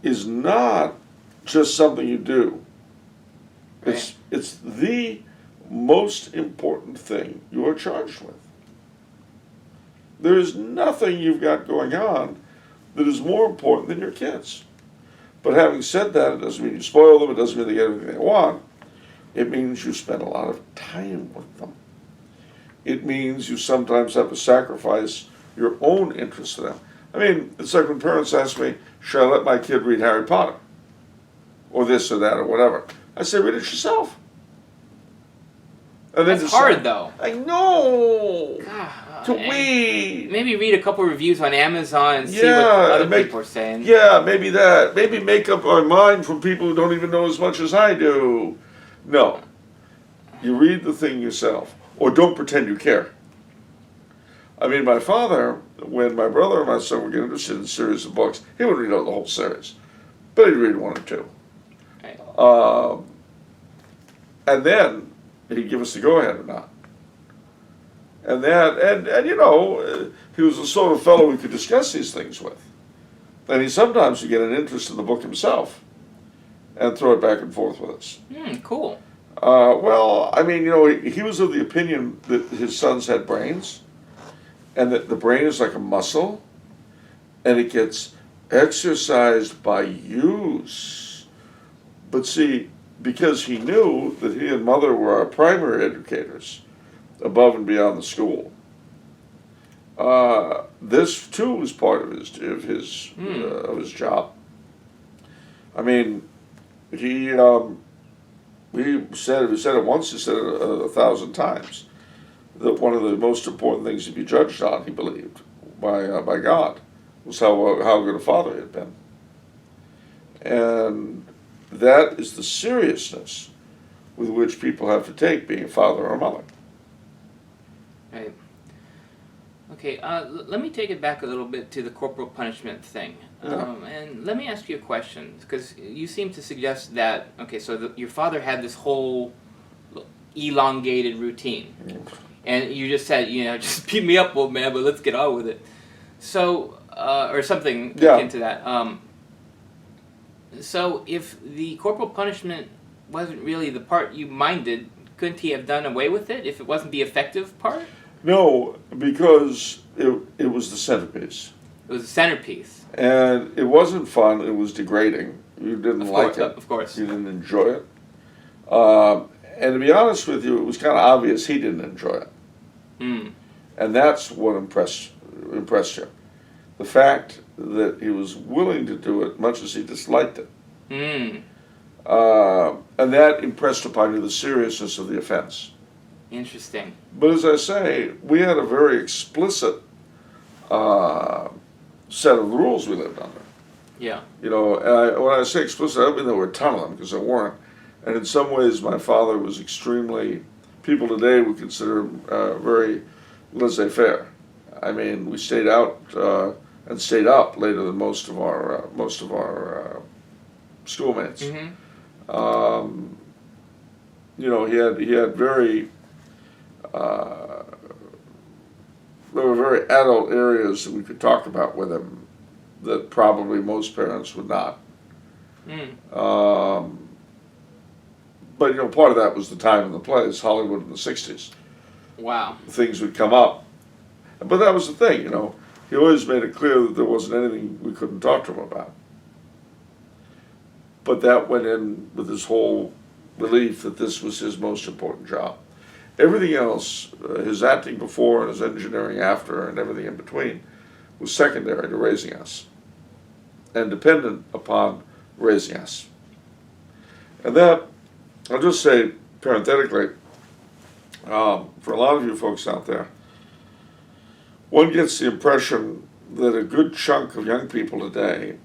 is not just something you do. Right. It's the most important thing you are charged with. There is nothing you've got going on that is more important than your kids. But having said that, it doesn't mean you spoil them, it doesn't mean they get everything they want. It means you spend a lot of time with them. It means you sometimes have to sacrifice your own interest in them. I mean, it's like when parents ask me, should I let my kid read Harry Potter? Or this or that or whatever. I say, read it yourself. And then That's hard, though. I know. God, To read. Maybe read a couple reviews on Amazon and see what other people are saying. Yeah, maybe that. Maybe make up our mind from people who don't even know as much as I do. No. You read the thing yourself. Or don't pretend you care. I mean, my father, when my brother and my son were getting interested in a series of books, he wouldn't read out the whole series. But he'd read 1 or 2. Right. And then he'd give us the go-ahead or not. And that, he was the sort of fellow we could discuss these things with. And he sometimes would get an interest in the book himself and throw it back and forth with us. Cool. Well, I mean, he was of the opinion that his sons had brains, and that the brain is like a muscle, and it gets exercised by use. But see, because he knew that he and mother were our primary educators, above and beyond the school, this too was part of his job. I mean, he said it once, he said it 1,000 times, that one of the most important things to be judged on, he believed, by God, was how good a father he had been. And that is the seriousness with which people have to take being a father or a mother. Right. Okay, let me take it back a little bit to the corporal punishment thing. Yeah. And let me ask you a question, because you seem to suggest that, okay, so your father had this whole elongated routine. And you just said, just beat me up, old man, but let's get on with it. So, or something akin to that. So if the corporal punishment wasn't really the part you minded, couldn't he have done away with it if it wasn't the effective part? No, because it was the centerpiece. It was a centerpiece. And it wasn't fun, it was degrading. You didn't like it. Of course. You didn't enjoy it. And to be honest with you, it was kind of obvious he didn't enjoy it. Mm. And that's what impressed you. The fact that he was willing to do it much as he disliked it. Mm. And that impressed upon you the seriousness of the offense. Interesting. But as I say, we had a very explicit set of rules we lived under. Yeah. And when I say explicit, I don't mean there were a ton of them, because there weren't. And in some ways, my father was extremely, people today would consider very laissez-faire. I mean, we stayed out and stayed up later than most of our schoolmates. Mm-hmm. He had very, there were very adult areas that we could talk about with him that probably most parents would not. Mm. But part of that was the time and the place, Hollywood in the 60s. Wow. Things would come up. But that was the thing, He always made it clear that there wasn't anything we couldn't talk to him about. But that went in with his whole belief that this was his most important job. Everything else, his acting before and his engineering after and everything in between, was secondary to raising us and dependent upon raising us. And that, I'll just say parenthetically, for a lot of you folks out there, one gets the impression that a good chunk of young people today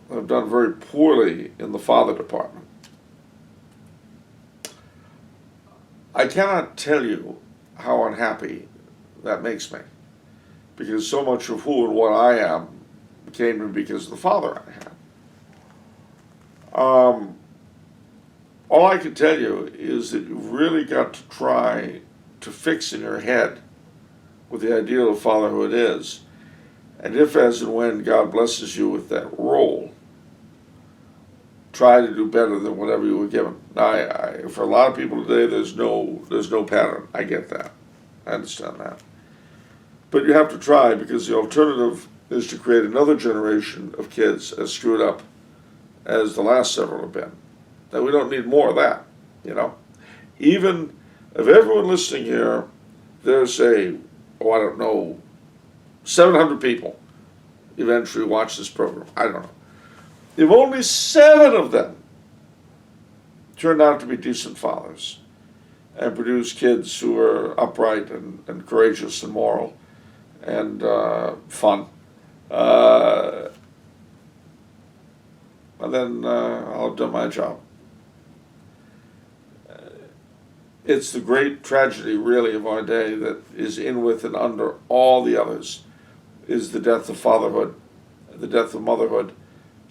have done very poorly in the father department. I cannot tell you how unhappy that makes me, because so much of who and what I am came to me because of the father I had. All I can tell you is that you've really got to try to fix in your head what the ideal of fatherhood is, and if, as and when God blesses you with that role, try to do better than whatever you were given. Now, for a lot of people today, there's no pattern. I get that. I understand that. But you have to try, because the alternative is to create another generation of kids as screwed up as the last several have been. Now, we don't need more of that, Even if everyone listening here, there's 700 people eventually watch this program. I don't know. If only 7 of them turned out to be decent fathers and produce kids who are upright and courageous and moral and fun, and then I'll have done my job. It's the great tragedy, really, of our day that is in with and under all the others, is the death of fatherhood, the death of motherhood,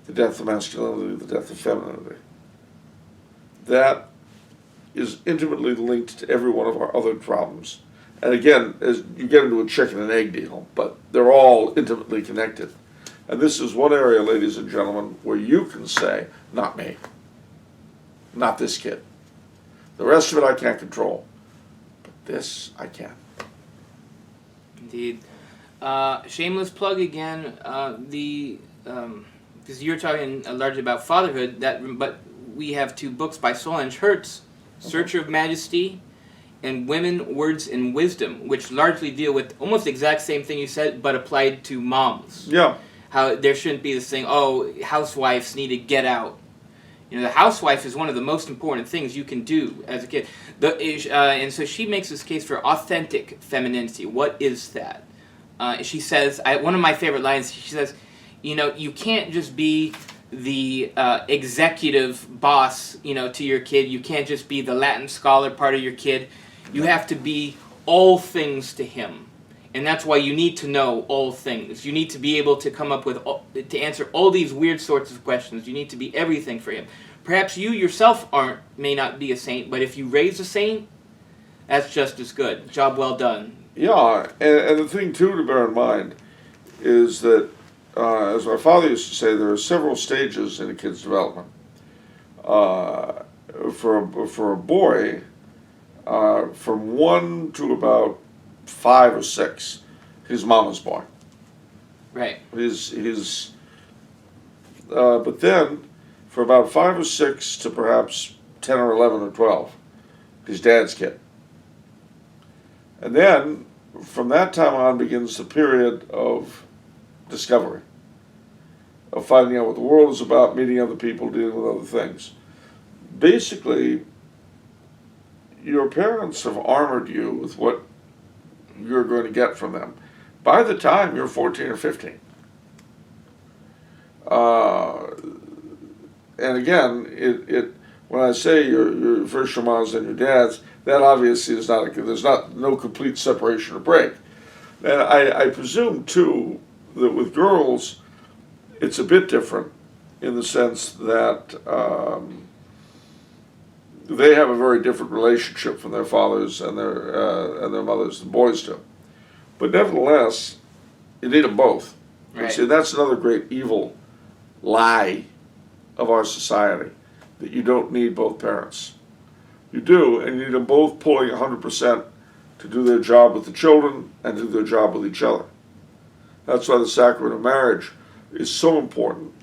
the death of masculinity, the death of femininity. That is intimately linked to every one of our other problems. And again, as you get into a chicken and egg deal, but they're all intimately connected. And this is one area, ladies and gentlemen, where you can say, not me, not this kid. The rest of it I can't control, but this I can. Indeed. Shameless plug again, because you're talking largely about fatherhood, but we have 2 books by Solange Hertz, Searcher of Majesty and Women, Words, and Wisdom, which largely deal with almost the exact same thing you said, but applied to moms. Yeah. How there shouldn't be this thing, housewives need to get out You know, the housewife is one of the most important things you can do as a kid. And so she makes this case for authentic femininity. What is that? She says, one of my favorite lines, she says, you know, you can't just be the executive boss, you know, to your kid. You can't just be the Latin scholar part of your kid. You have to be all things to him. And that's why you need to know all things. You need to be able to come up with, to answer all these weird sorts of questions. You need to be everything for him. Perhaps you yourself may not be a saint, but if you raise a saint, that's just as good. Job well done. Yeah, and the thing too to bear in mind is that, as my father used to say, there are several stages in a kid's development. For a boy, from 1 to about 5 or 6, his mama's boy. Right. But then, for about 5 or 6 to perhaps 10 or 11 or 12, his dad's kid. And then, from that time on, begins the period of discovery, of finding out what the world is about, meeting other people, dealing with other things. Basically, your parents have armored you with what you're going to get from them by the time you're 14 or 15. And again, when I say your first your mom's and your dad's, that obviously is not, there's no complete separation or break. And I presume too that with girls, it's a bit different in the sense that they have a very different relationship from their fathers and their mothers than boys do. But nevertheless, you need them both. Right. See, that's another great evil lie of our society, that you don't need both parents. You do, and you need them both pulling 100% to do their job with the children and do their job with each other. That's why the sacrament of marriage is so important.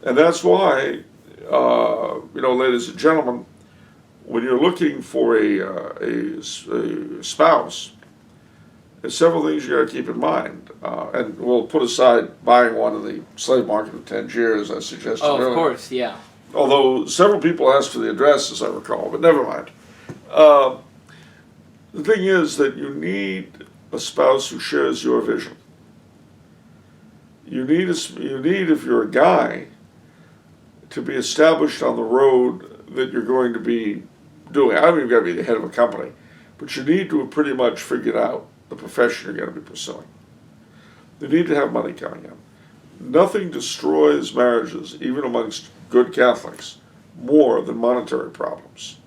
And that's why, ladies and gentlemen, when you're looking for a spouse, there's several things you got to keep in mind. And we'll put aside buying one in the slave market of Tangier, as I suggested earlier. Oh, of course, yeah. Although several people asked for the address, as I recall, but never mind. The thing is that you need a spouse who shares your vision. You need, if you're a guy, to be established on the road that you're going to be doing. I don't even got to be the head of a company, but you need to have pretty much figured out the profession you're going to be pursuing. You need to have money coming in. Nothing destroys marriages, even amongst good Catholics, more than monetary problems.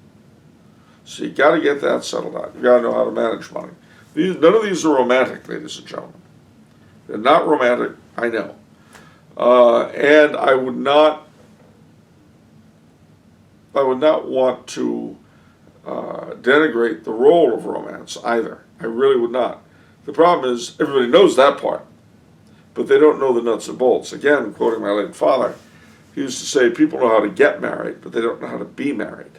So you got to get that settled out. You got to know how to manage money. None of these are romantic, ladies and gentlemen. They're not romantic, I know. And I would not want to denigrate the role of romance either. I really would not. The problem is everybody knows that part, but they don't know the nuts and bolts. Again, quoting my late father, he used to say, people know how to get married, but they don't know how to be married.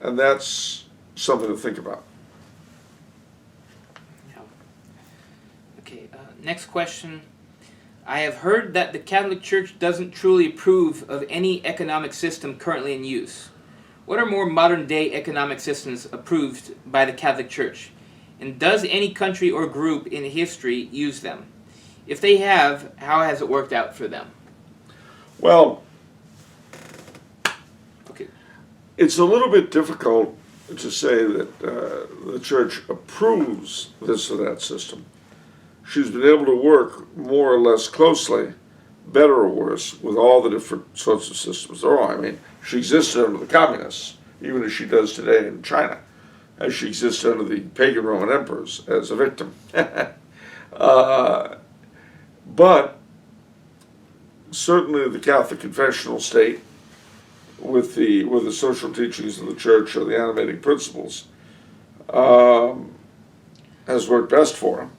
And that's something to think about. Yeah. Okay, next question. I have heard that the Catholic Church doesn't truly approve of any economic system currently in use. What are more modern-day economic systems approved by the Catholic Church? And does any country or group in history use them? If they have, how has it worked out for them? Well, okay. It's a little bit difficult to say that the Church approves this or that system. She's been able to work more or less closely, better or worse, with all the different sorts of systems there are. I mean, she existed under the communists, even as she does today in China, as she existed under the pagan Roman emperors as a victim. But certainly the Catholic confessional state, with the social teachings of the Church or the animating principles, has worked best for them.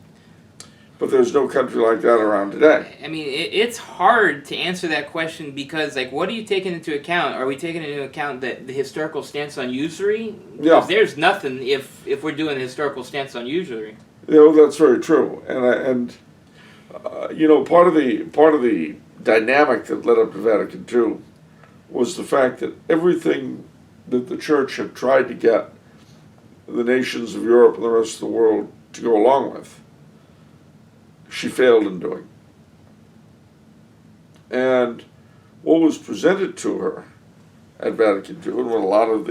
But there's no country like that around today. I mean, it's hard to answer that question because, like, what are you taking into account? Are we taking into account the historical stance on usury? Yeah. Because there's nothing if we're doing a historical stance on usury. That's very true. And part of the dynamic that led up to Vatican II was the fact that everything that the church had tried to get the nations of Europe and the rest of the world to go along with, she failed in doing. And what was presented to her at Vatican II, and what a lot of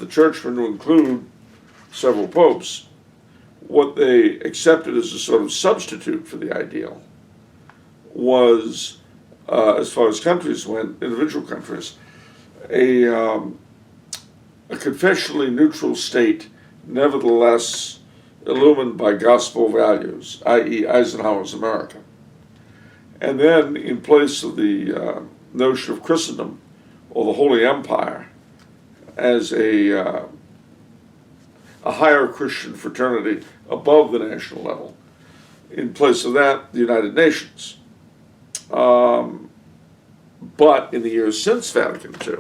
the churchmen, to include several popes, what they accepted as a sort of substitute for the ideal was, as far as countries went, individual countries, a confessionally neutral state, nevertheless illumined by gospel values, i.e. Eisenhower's America. And then, in place of the notion of Christendom, or the Holy Empire, as a higher Christian fraternity above the national level, in place of that, the United Nations. But in the years since Vatican II,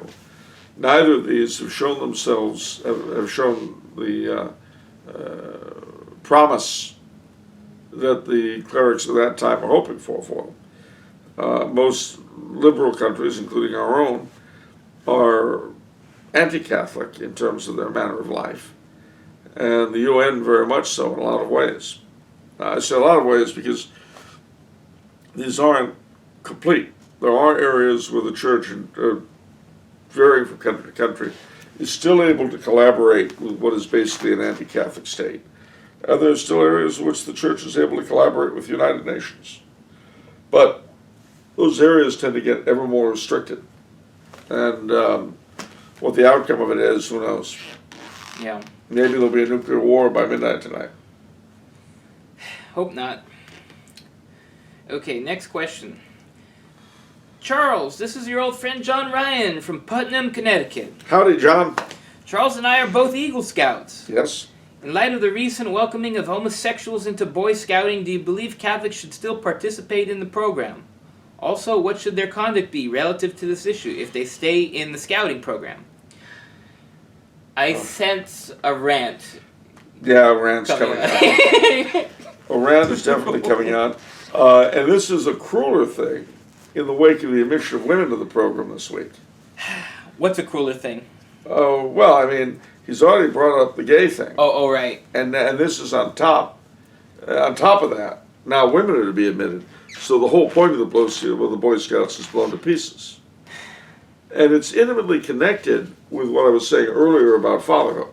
neither of these have shown themselves, have shown the promise that the clerics of that time were hoping for them. Most liberal countries, including our own, are anti-Catholic in terms of their manner of life. And the UN very much so in a lot of ways. I say a lot of ways because these aren't complete. There are areas where the church, varying from country to country, is still able to collaborate with what is basically an anti-Catholic state. And there are still areas in which the church is able to collaborate with the United Nations. But those areas tend to get ever more restricted. And what the outcome of it is, who knows? Yeah. Maybe there'll be a nuclear war by midnight tonight. Hope not. Okay, next question. Charles, this is your old friend John Ryan from Putnam, Connecticut. Howdy, John. Charles and I are both Eagle Scouts. Yes. In light of the recent welcoming of homosexuals into Boy Scouting, do you believe Catholics should still participate in the program? Also, what should their conduct be relative to this issue if they stay in the Scouting program? I sense a rant. Yeah, a rant's coming out. A rant is definitely coming out. And this is a crueler thing in the wake of the admission of women to the program this week. What's a crueler thing? Oh, well, I mean, he's already brought up the gay thing. Oh, right. And this is on top. On top of that, now women are to be admitted. So the whole point of the Boy Scouts is blown to pieces. And it's intimately connected with what I was saying earlier about fatherhood.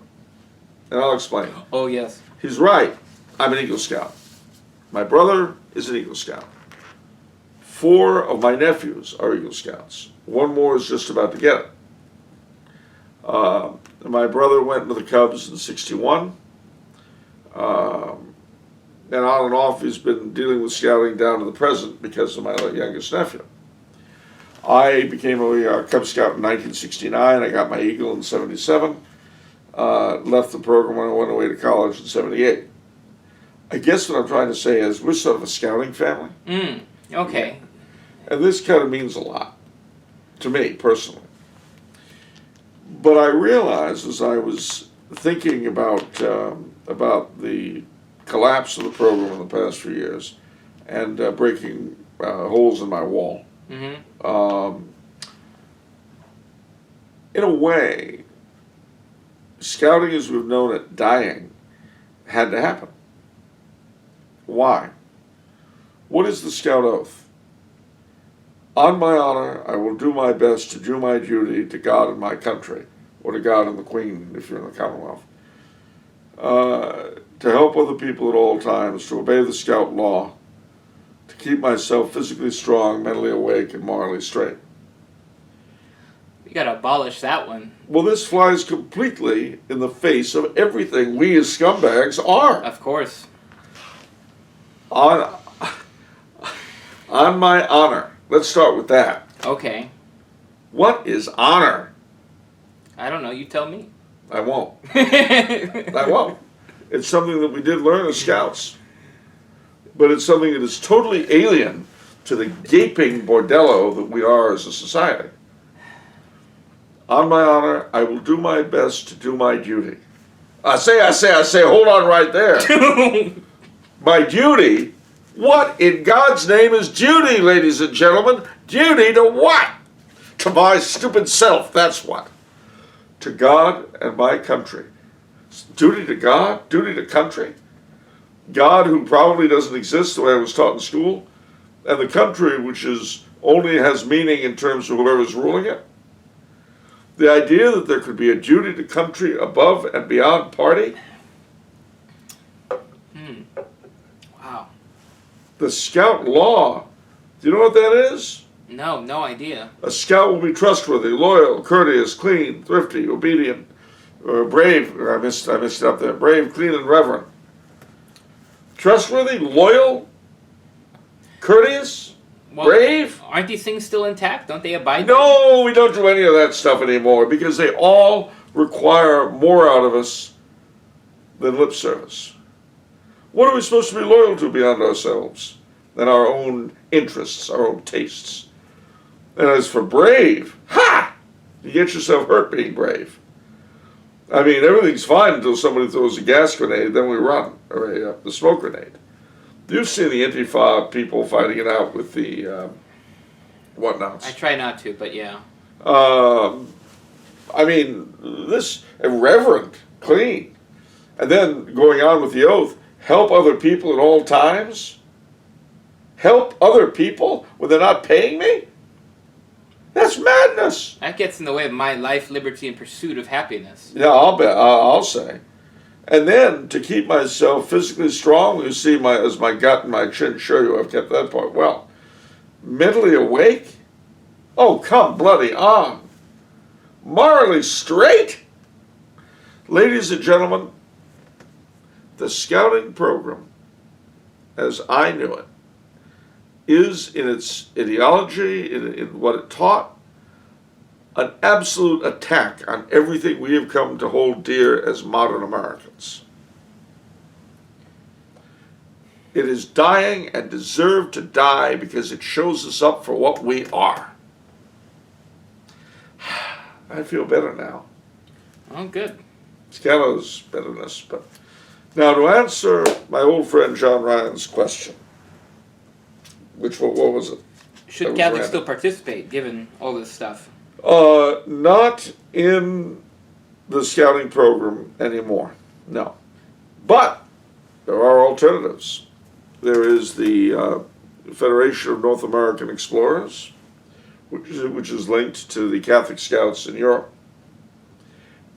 And I'll explain. Oh, yes. He's right. I'm an Eagle Scout. My brother is an Eagle Scout. 4 of my nephews are Eagle Scouts. 1 more is just about to get it. My brother went into the Cubs in '61. And on and off, he's been dealing with scouting down to the present because of my youngest nephew. I became a Cub Scout in 1969. I got my Eagle in '77. Left the program when I went away to college in '78. I guess what I'm trying to say is we're sort of a scouting family. Okay. And this kind of means a lot to me personally. But I realized as I was thinking about the collapse of the program in the past few years and breaking holes in my wall, in a way, scouting as we've known it dying had to happen. Why? What is the Scout Oath? On my honor, I will do my best to do my duty to God and my country, or to God and the Queen if you're in the Commonwealth. To help other people at all times, to obey the Scout law, to keep myself physically strong, mentally awake, and morally straight. You gotta abolish that one. Well, this flies completely in the face of everything we as scumbags are. Of course. On my honor. Let's start with that. Okay. What is honor? I don't know. You tell me. I won't. I won't. It's something that we did learn as scouts. But it's something that is totally alien to the gaping bordello that we are as a society. On my honor, I will do my best to do my duty. I say, hold on right there. My duty? What in God's name is duty, ladies and gentlemen? Duty to what? To my stupid self, that's what. To God and my country. Duty to God, duty to country. God, who probably doesn't exist the way I was taught in school, and the country, which only has meaning in terms of whoever's ruling it. The idea that there could be a duty to country above and beyond party. Wow. The Scout law. Do you know what that is? No idea. A scout will be trustworthy, loyal, courteous, clean, thrifty, obedient, or brave. I missed it up there. Brave, clean, and reverent. Trustworthy, loyal, courteous, brave. Aren't these things still intact? Don't they abide? No, we don't do any of that stuff anymore because they all require more out of us than lip service. What are we supposed to be loyal to beyond ourselves and our own interests, our own tastes? And as for brave, you get yourself hurt being brave. I mean, everything's fine until somebody throws a gas grenade, then we run, or the smoke grenade. You've seen the Intifada people fighting it out with the whatnots. I try not to, but yeah. I mean, this irreverent, clean, and then going on with the oath, help other people at all times? Help other people when they're not paying me? That's madness. That gets in the way of my life, liberty, and pursuit of happiness. Yeah, I'll say. And then to keep myself physically strong, you see as my gut and my chin show you, I've kept that part well. Mentally awake? Oh, come bloody on. Morally straight? Ladies and gentlemen, the scouting program, as I knew it, is in its ideology, in what it taught, an absolute attack on everything we have come to hold dear as modern Americans. It is dying and deserved to die because it shows us up for what we are. I feel better now. Oh, good. It's gallows bitterness. But now to answer my old friend John Ryan's question, what was it? Should Catholics still participate, given all this stuff? Not in the scouting program anymore, no. But there are alternatives. There is the Federation of North American Explorers, which is linked to the Catholic Scouts in Europe.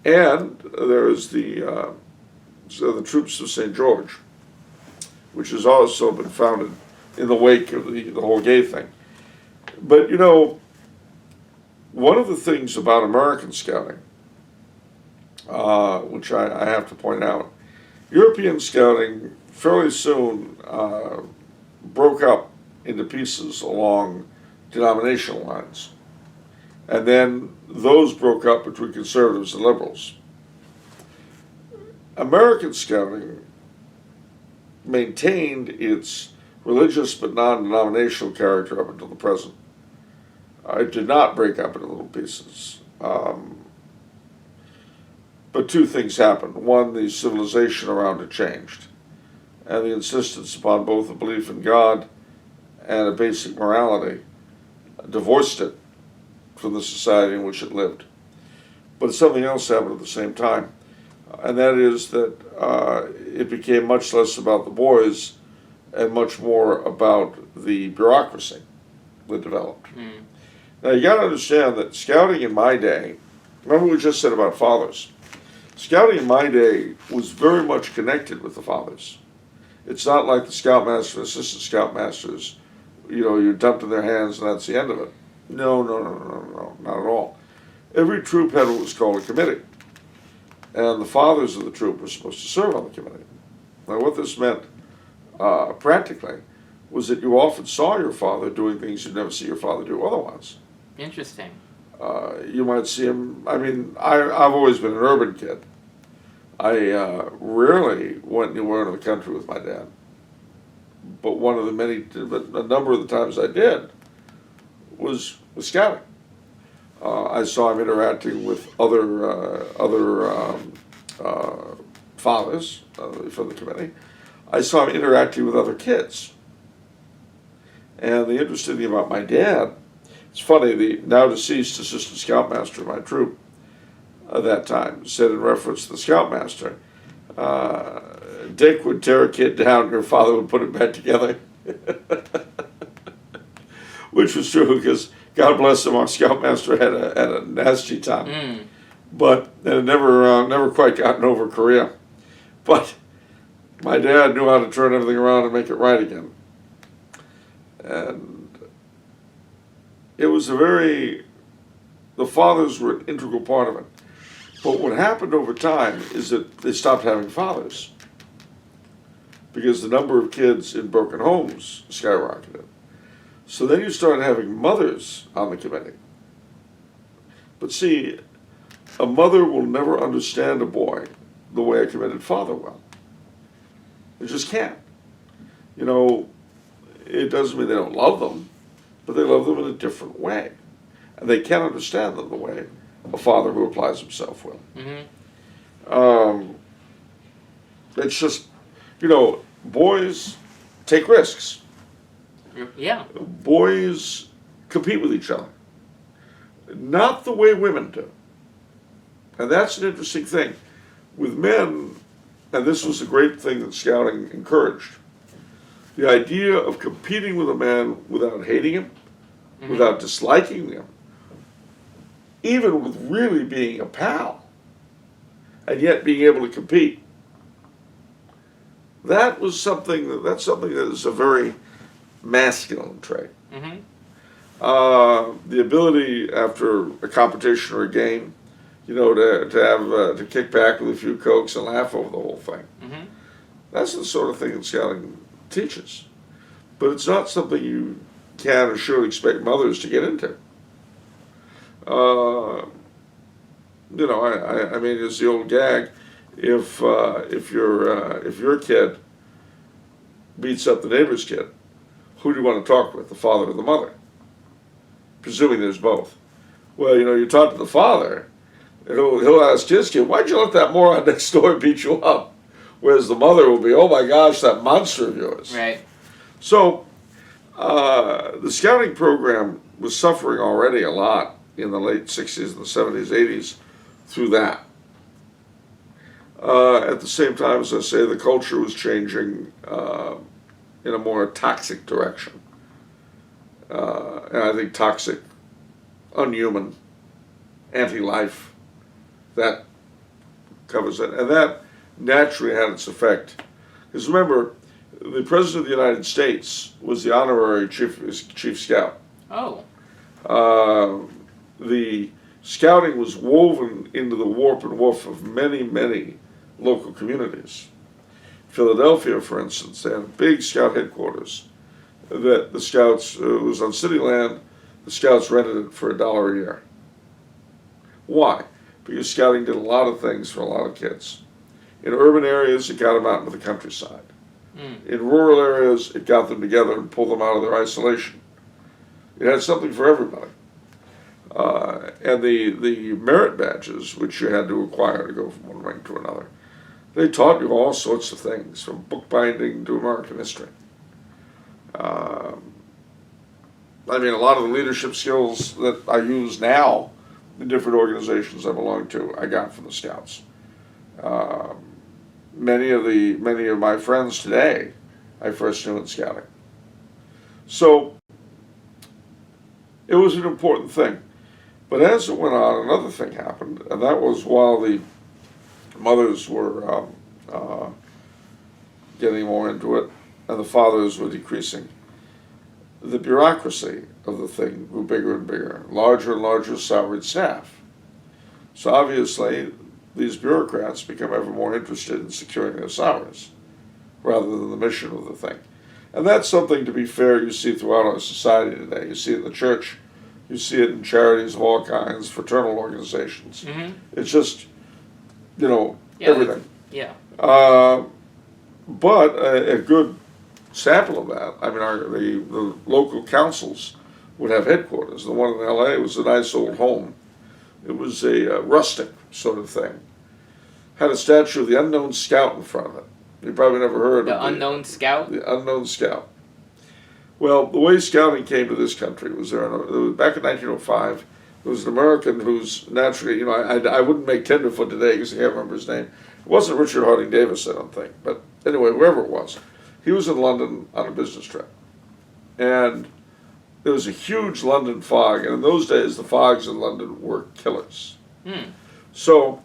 And there is the Troops of St. George, which has also been founded in the wake of the whole gay thing. But, you know, one of the things about American scouting, which I have to point out, European scouting fairly soon broke up into pieces along denominational lines. And then those broke up between conservatives and liberals. American scouting maintained its religious but non-denominational character up until the present. It did not break up into little pieces. But two things happened. One, the civilization around it changed, and the insistence upon both a belief in God and a basic morality divorced it from the society in which it lived. But something else happened at the same time, and that is that it became much less about the boys and much more about the bureaucracy that developed. Now you got to understand that scouting in my day, remember what we just said about fathers, scouting in my day was very much connected with the fathers. It's not like the scoutmaster and assistant scoutmasters, you know, you're dumped in their hands and that's the end of it. No, not at all. Every troop had what was called a committee, and the fathers of the troop were supposed to serve on the committee. Now what this meant practically was that you often saw your father doing things you'd never see your father do otherwise. Interesting. You might see him, I mean, I've always been an urban kid. I rarely went anywhere in the country with my dad. But a number of the times I did was scouting. I saw him interacting with other fathers from the committee. I saw him interacting with other kids. And the interesting thing about my dad It's funny, the now deceased assistant scoutmaster of my troop at that time said in reference to the scoutmaster, Dick would tear a kid down and your father would put it back together. Which was true, because God bless him, our scoutmaster had a nasty time. But it had never quite gotten over Korea. But my dad knew how to turn everything around and make it right again. And it was the fathers were an integral part of it. But what happened over time is that they stopped having fathers, because the number of kids in broken homes skyrocketed. So then you started having mothers on the committee. But see, a mother will never understand a boy the way a committed father will. They just can't. You know, it doesn't mean they don't love them, but they love them in a different way. And they can't understand them the way a father who applies himself will. It's just, you know, boys take risks. Yeah. Boys compete with each other. Not the way women do. And that's an interesting thing. With men, and this was a great thing that scouting encouraged, the idea of competing with a man without hating him, without disliking him, even with really being a pal, and yet being able to compete. That's something that is a very masculine trait. The ability after a competition or a game, you know, to kick back with a few cokes and laugh over the whole thing. That's the sort of thing that scouting teaches. But it's not something you can or should expect mothers to get into. You know, I mean, it's the old gag. If your kid beats up the neighbor's kid, who do you want to talk with, the father or the mother? Presuming there's both. Well, you know, you talk to the father, and he'll ask his kid, why'd you let that moron next door beat you up? Whereas the mother will be, oh my gosh, that monster of yours. Right. So, the scouting program was suffering already a lot in the late 60s and the 70s, 80s through that. At the same time, as I say, the culture was changing in a more toxic direction. And I think toxic, unhuman, anti-life, that covers it. And that naturally had its effect. Because remember, the President of the United States was the honorary chief scout. Oh. The scouting was woven into the warp and woof of many, many local communities. Philadelphia, for instance, they had a big scout headquarters that the scouts, it was on city land, the scouts rented it for $1 a year. Why? Because scouting did a lot of things for a lot of kids. In urban areas, it got them out into the countryside. In rural areas, it got them together and pulled them out of their isolation. It had something for everybody. And the merit badges, which you had to acquire to go from one rank to another, they taught you all sorts of things, from bookbinding to American history. I mean, a lot of the leadership skills that I use now in different organizations I belong to, I got from the Scouts. Many of my friends today, I first knew in scouting. So it was an important thing. But as it went on, another thing happened, and that was while the mothers were getting more into it, and the fathers were decreasing, the bureaucracy of the thing grew bigger and bigger, larger and larger salaried staff. So obviously, these bureaucrats become ever more interested in securing their salaries, rather than the mission of the thing. And that's something, to be fair, you see throughout our society today. You see it in the church, you see it in charities of all kinds, fraternal organizations. It's just, you know, everything. Yeah. But a good sample of that, I mean, the local councils would have headquarters. The one in LA was a nice old home. It was a rustic sort of thing. Had a statue of the Unknown Scout in front of it. You probably never heard of the Unknown Scout? The Unknown Scout. Well, the way scouting came to this country was back in 1905. There was an American who's naturally, I wouldn't make tenderfoot today because I can't remember his name. It wasn't Richard Harding Davis, I don't think. But anyway, whoever it was, he was in London on a business trip. And there was a huge London fog, and in those days the fogs in London were killers. So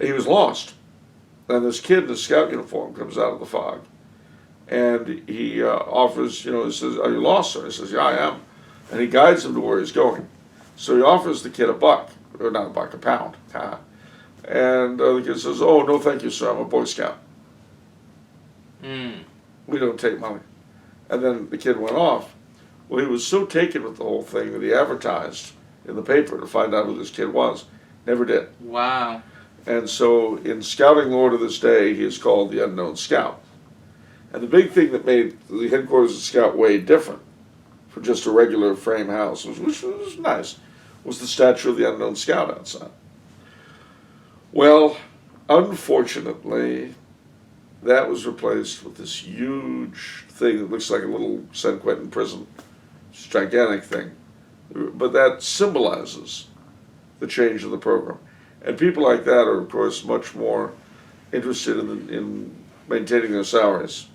he was lost. And this kid in a scout uniform comes out of the fog. And he offers, he says, "Are you lost, sir?" He says, "Yeah, I am." And he guides him to where he's going. So he offers the kid a buck, or not a buck, a pound. And the kid says, "Oh, no thank you, sir, I'm a Boy Scout. We don't take money." And then the kid went off. Well, he was so taken with the whole thing that he advertised in the paper to find out who this kid was. Never did. Wow. And so in scouting lore to this day, he is called the Unknown Scout. And the big thing that made the headquarters of Scout way different from just a regular frame house, which was nice, was the statue of the Unknown Scout outside. Well, unfortunately, that was replaced with this huge thing that looks like a little San Quentin prison. It's a gigantic thing. But that symbolizes the change in the program. And people like that are, of course, much more interested in maintaining their salaries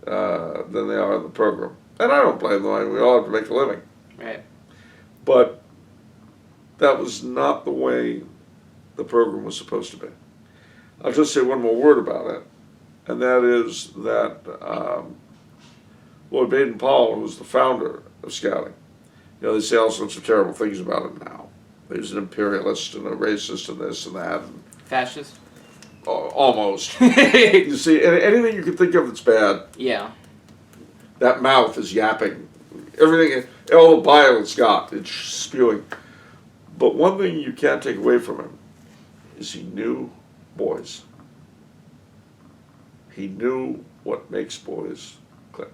than they are in the program. And I don't blame them. I mean, we all have to make a living. Right. But that was not the way the program was supposed to be. I'll just say one more word about it, and that is that Lord Baden-Powell, who was the founder of Scouting, they say all sorts of terrible things about him now. He was an imperialist and a racist and this and that. And, Fascist? Almost. You see, anything you can think of that's bad, Yeah. that mouth is yapping. Everything, all the bile it's got, it's spewing. But one thing you can't take away from him is he knew boys. He knew what makes boys click.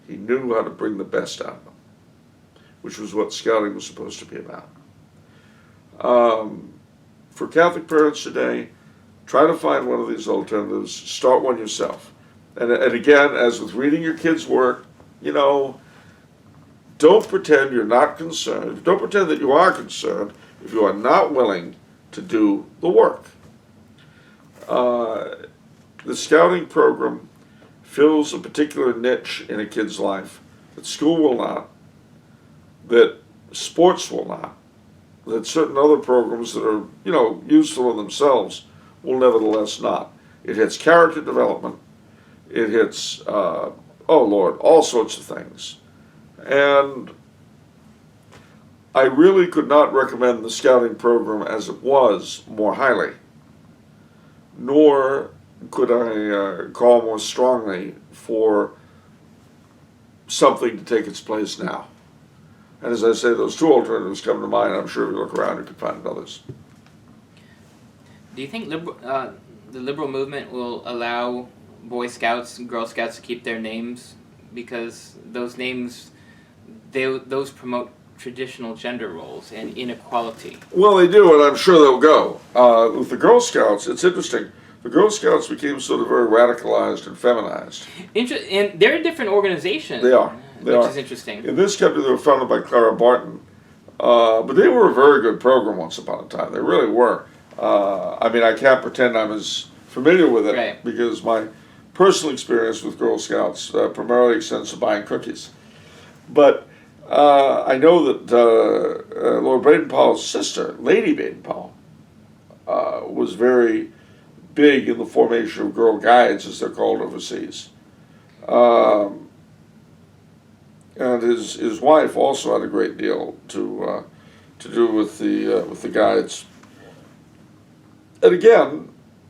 He knew how to bring the best out of them, which was what scouting was supposed to be about. For Catholic parents today, try to find one of these alternatives. Start one yourself. And again, as with reading your kids' work, don't pretend you're not concerned. Don't pretend that you are concerned if you are not willing to do the work. The scouting program fills a particular niche in a kid's life that school will not, that sports will not, that certain other programs that are, useful in themselves will nevertheless not. It hits character development. It hits, all sorts of things. And I really could not recommend the scouting program as it was more highly, nor could I call more strongly for something to take its place now. And as I say, those two alternatives come to mind. I'm sure if you look around, you can find others. Do you think the liberal movement will allow Boy Scouts and Girl Scouts to keep their names? Because those names, those promote traditional gender roles and inequality. Well, they do, and I'm sure they'll go. With the Girl Scouts, it's interesting. The Girl Scouts became sort of very radicalized and feminized. And they're a different organization. They are. Which is interesting. In this country, they were founded by Clara Barton, but they were a very good program once upon a time. They really were. I can't pretend I'm as familiar with it, right, because my personal experience with Girl Scouts primarily extends to buying cookies. But I know that Lord Baden-Powell's sister, Lady Baden-Powell, was very big in the formation of Girl Guides, as they're called overseas. And his wife also had a great deal to do with the guides. And again,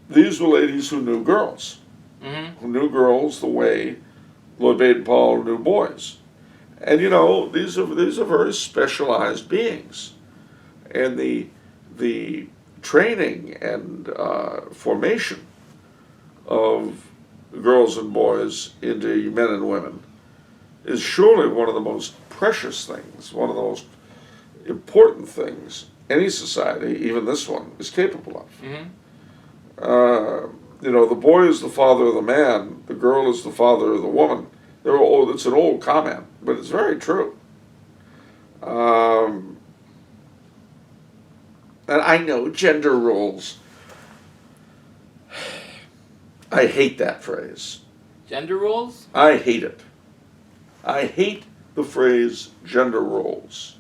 these were ladies who knew girls, who knew girls the way Lord Baden-Powell knew boys. And these are very specialized beings, and the training and formation of girls and boys into men and women is surely one of the most precious things, one of the most important things any society, even this one, is capable of. The boy is the father of the man, the girl is the father of the woman, It's an old comment, but it's very true. And I know gender roles. I hate that phrase. Gender roles? I hate it. I hate the phrase gender roles.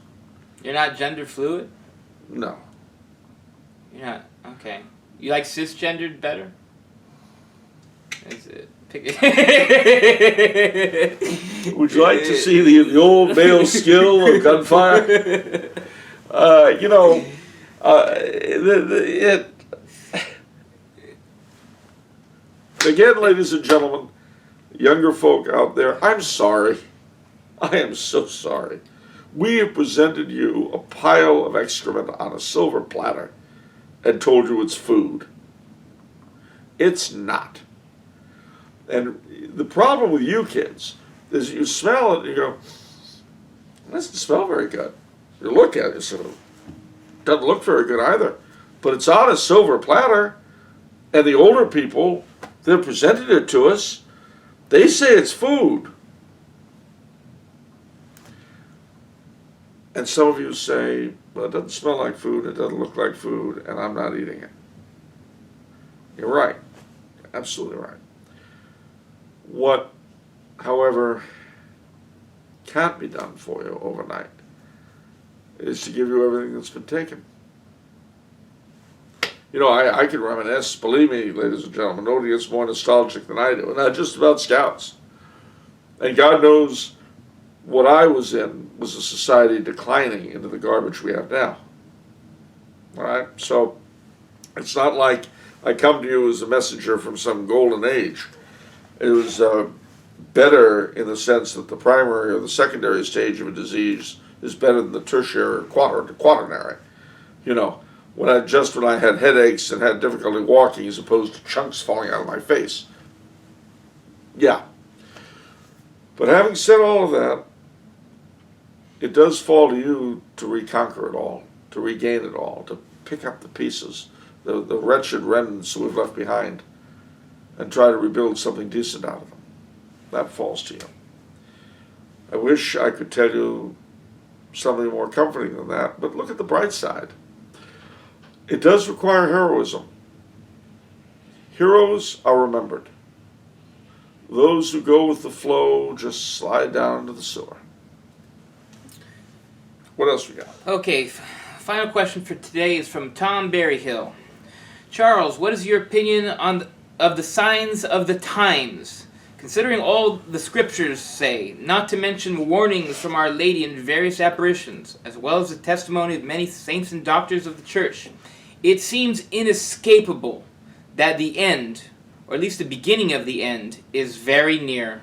You're not gender fluid? No. You're not. Okay. You like cisgendered better? Is it? Would you like to see the old male skill of gunfire? Again, ladies and gentlemen, younger folk out there, I'm sorry. I am so sorry. We have presented you a pile of excrement on a silver platter and told you it's food. It's not. And the problem with you kids is you smell it and you go, it doesn't smell very good. You look at it, so it doesn't look very good either. But it's on a silver platter, and the older people that presented it to us, they say it's food. And some of you say, well, it doesn't smell like food, it doesn't look like food, and I'm not eating it. You're right. Absolutely right. What, however, can't be done for you overnight is to give you everything that's been taken. You know, I can reminisce, believe me, ladies and gentlemen, nobody gets more nostalgic than I do, and not just about Scouts. And God knows what I was in was a society declining into the garbage we have now. All right? So it's not like I come to you as a messenger from some golden age. It was better in the sense that the primary or the secondary stage of a disease is better than the tertiary or quaternary. You know, when I had headaches and had difficulty walking as opposed to chunks falling out of my face. Yeah. But having said all of that, it does fall to you to reconquer it all, to regain it all, to pick up the pieces, the wretched remnants we've left behind, and try to rebuild something decent out of them. That falls to you. I wish I could tell you something more comforting than that, but look at the bright side. It does require heroism. Heroes are remembered. Those who go with the flow just slide down into the sewer. What else we got? Okay, final question for today is from Tom Berryhill. Charles, what is your opinion of the signs of the times? Considering all the scriptures say, not to mention warnings from Our Lady in various apparitions, as well as the testimony of many saints and doctors of the Church, it seems inescapable that the end, or at least the beginning of the end, is very near.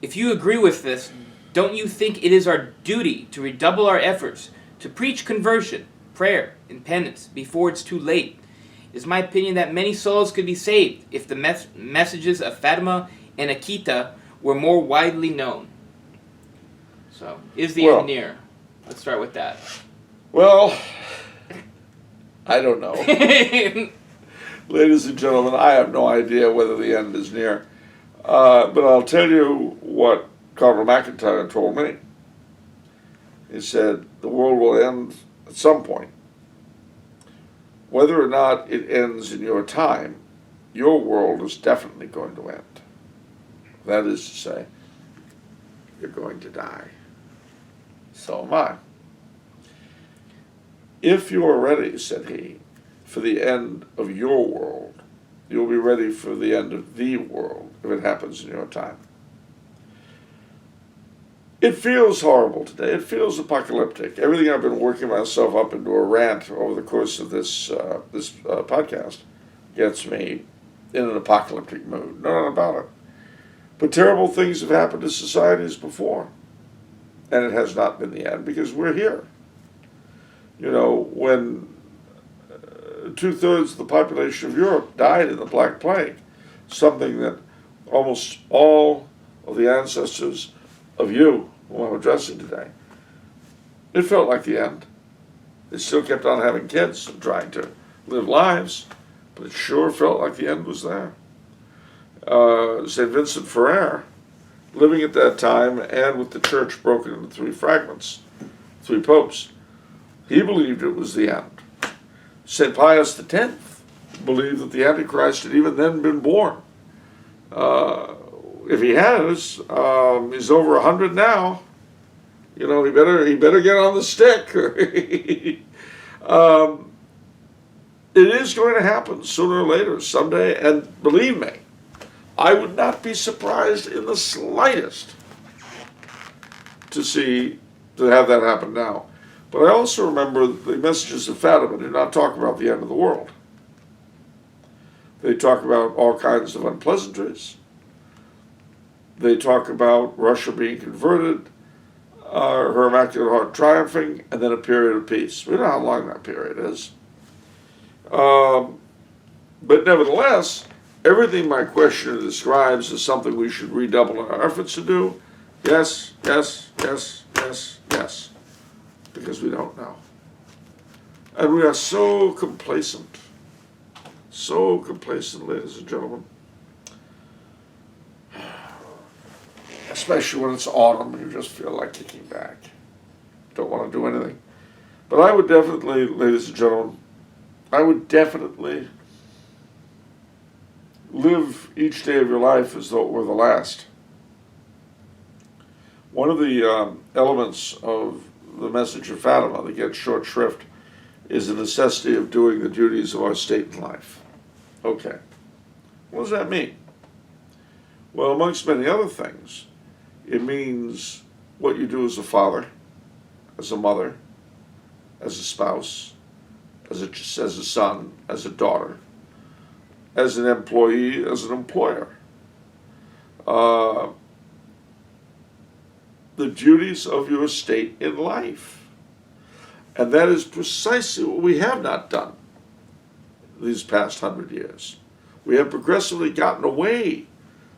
If you agree with this, don't you think it is our duty to redouble our efforts to preach conversion, prayer, and penance before it's too late? It is my opinion that many souls could be saved if the messages of Fatima and Akita were more widely known. So, is the end near? Let's start with that. Well, I don't know. Ladies and gentlemen, I have no idea whether the end is near. But I'll tell you what Corporal McIntyre told me. He said, the world will end at some point. Whether or not it ends in your time, your world is definitely going to end. That is to say, you're going to die. So am I. If you are ready, said he, for the end of your world, you'll be ready for the end of the world if it happens in your time. It feels horrible today. It feels apocalyptic. Everything I've been working myself up into a rant over the course of this podcast gets me in an apocalyptic mood. No doubt about it. But terrible things have happened to societies before. And it has not been the end because we're here. You know, when 2/3 of the population of Europe died in the Black Plague, something that almost all of the ancestors of you, who I'm addressing today, it felt like the end. They still kept on having kids and trying to live lives, but it sure felt like the end was there. St. Vincent Ferrer living at that time, and with the church broken into three fragments, three popes, he believed it was the end. St. Pius X believed that the Antichrist had even then been born. If he has, he's over 100 now. You know, he better get on the stick. It is going to happen sooner or later, someday, and believe me, I would not be surprised in the slightest to have that happen now. But I also remember the messages of Fatima do not talk about the end of the world. They talk about all kinds of unpleasantries. They talk about Russia being converted, her Immaculate Heart triumphing, and then a period of peace. We know how long that period is. But nevertheless, everything my questioner describes is something we should redouble our efforts to do. Yes, yes, yes, yes, yes. Because we don't know. And we are so complacent. So complacent, ladies and gentlemen. Especially when it's autumn, you just feel like kicking back. Don't want to do anything. But I would definitely, ladies and gentlemen, I would definitely live each day of your life as though it were the last. One of the elements of the message of Fatima that gets short shrift is the necessity of doing the duties of our state in life. Okay. What does that mean? Well, amongst many other things, it means what you do as a father, as a mother, as a spouse, as a son, as a daughter, as an employee, as an employer. The duties of your state in life. And that is precisely what we have not done these past 100 years. We have progressively gotten away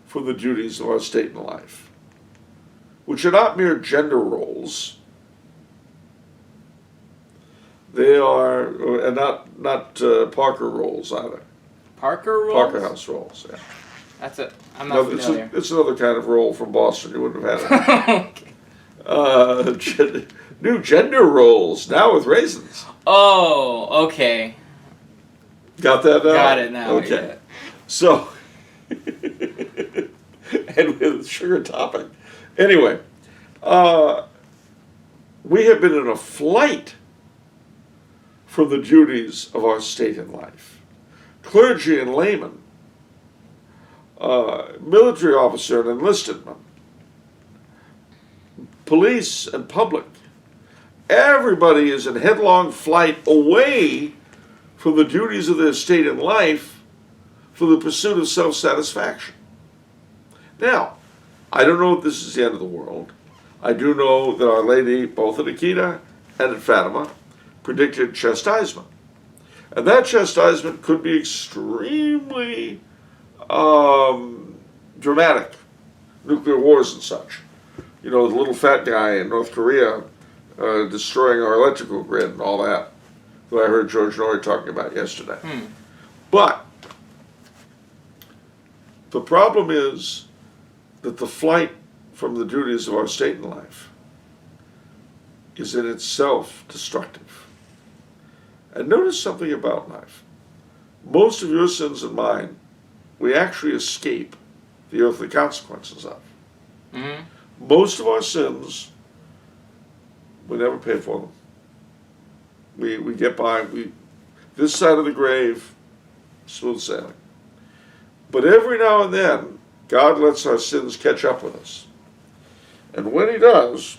from the duties of our state in life, which are not mere gender roles. They are, and not Parker roles either. Parker roles? Parker House roles, yeah. That's it. I'm not familiar. It's another kind of role from Boston. You wouldn't have had it. Okay. New gender roles, now with raisins. Oh, okay. Got that now? Got it now. Okay. Yeah. So, and with sugar topping. Anyway, we have been in a flight from the duties of our state in life. Clergy and laymen, military officer and enlisted men, police and public, everybody is in headlong flight away from the duties of their state in life for the pursuit of self-satisfaction. Now, I don't know if this is the end of the world. I do know that Our Lady, both at Akita and at Fatima, predicted chastisement. And that chastisement could be extremely dramatic. Nuclear wars and such. You know, the little fat guy in North Korea destroying our electrical grid and all that I heard George Norrie talking about yesterday. But the problem is that the flight from the duties of our state in life is in itself destructive. And notice something about life. Most of your sins and mine, we actually escape the earthly consequences of. Mm-hmm. Most of our sins, we never pay for them. We get by. This side of the grave, smooth sailing. But every now and then, God lets our sins catch up with us. And when He does,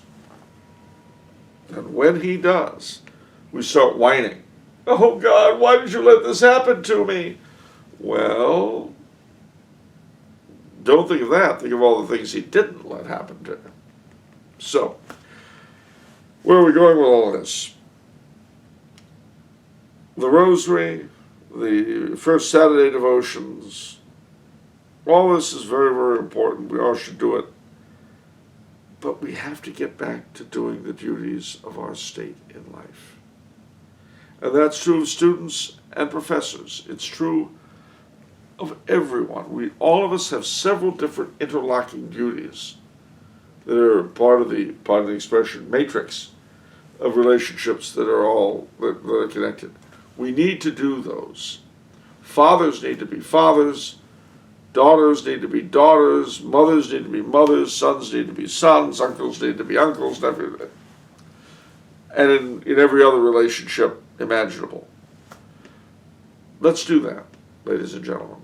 we start whining. Oh God, why did you let this happen to me? Well, don't think of that. Think of all the things He didn't let happen to you. So, where are we going with all of this? The Rosary, the First Saturday devotions, all this is very, very important. We all should do it. But we have to get back to doing the duties of our state in life. And that's true of students and professors. It's true of everyone. All of us have several different interlocking duties that are part of the expression matrix of relationships that are all that are connected. We need to do those. Fathers need to be fathers, daughters need to be daughters, mothers need to be mothers, sons need to be sons, uncles need to be uncles, and everything. And in every other relationship imaginable. Let's do that, ladies and gentlemen.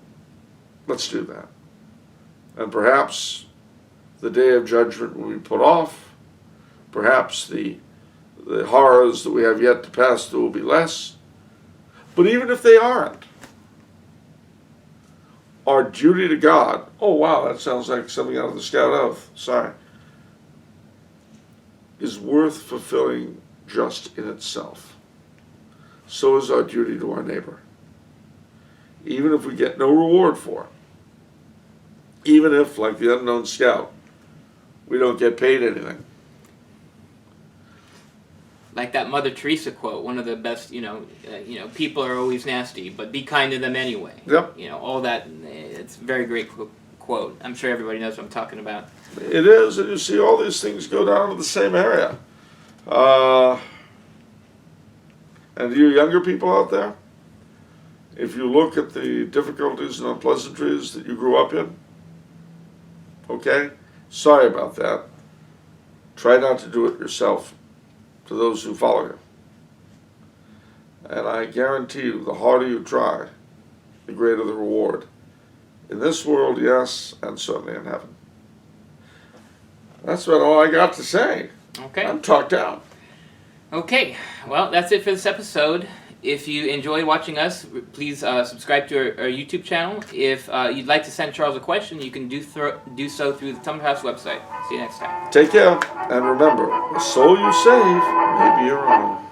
Let's do that. And perhaps the day of judgment will be put off. Perhaps the horrors that we have yet to pass through will be less. But even if they aren't, our duty to God, oh wow, that sounds like something out of the Scout Oath, sorry, is worth fulfilling just in itself. So is our duty to our neighbor. Even if we get no reward for it. Even if, like the unknown scout, we don't get paid anything. Like that Mother Teresa quote, one of the best, people are always nasty, but be kind to them anyway. Yep. All that, it's a very great quote. I'm sure everybody knows what I'm talking about. It is, and you see all these things go down to the same area. And you younger people out there, if you look at the difficulties and unpleasantries that you grew up in, okay, sorry about that. Try not to do it yourself to those who follow you. And I guarantee you, the harder you try, the greater the reward. In this world, yes, and certainly in heaven. That's about all I got to say. Okay. I'm talked out. Okay, well, that's it for this episode. If you enjoyed watching us, please subscribe to our YouTube channel. If you'd like to send Charles a question, you can do so through the Tumble House website. See you next time. Take care, and remember, the soul you save may be your own.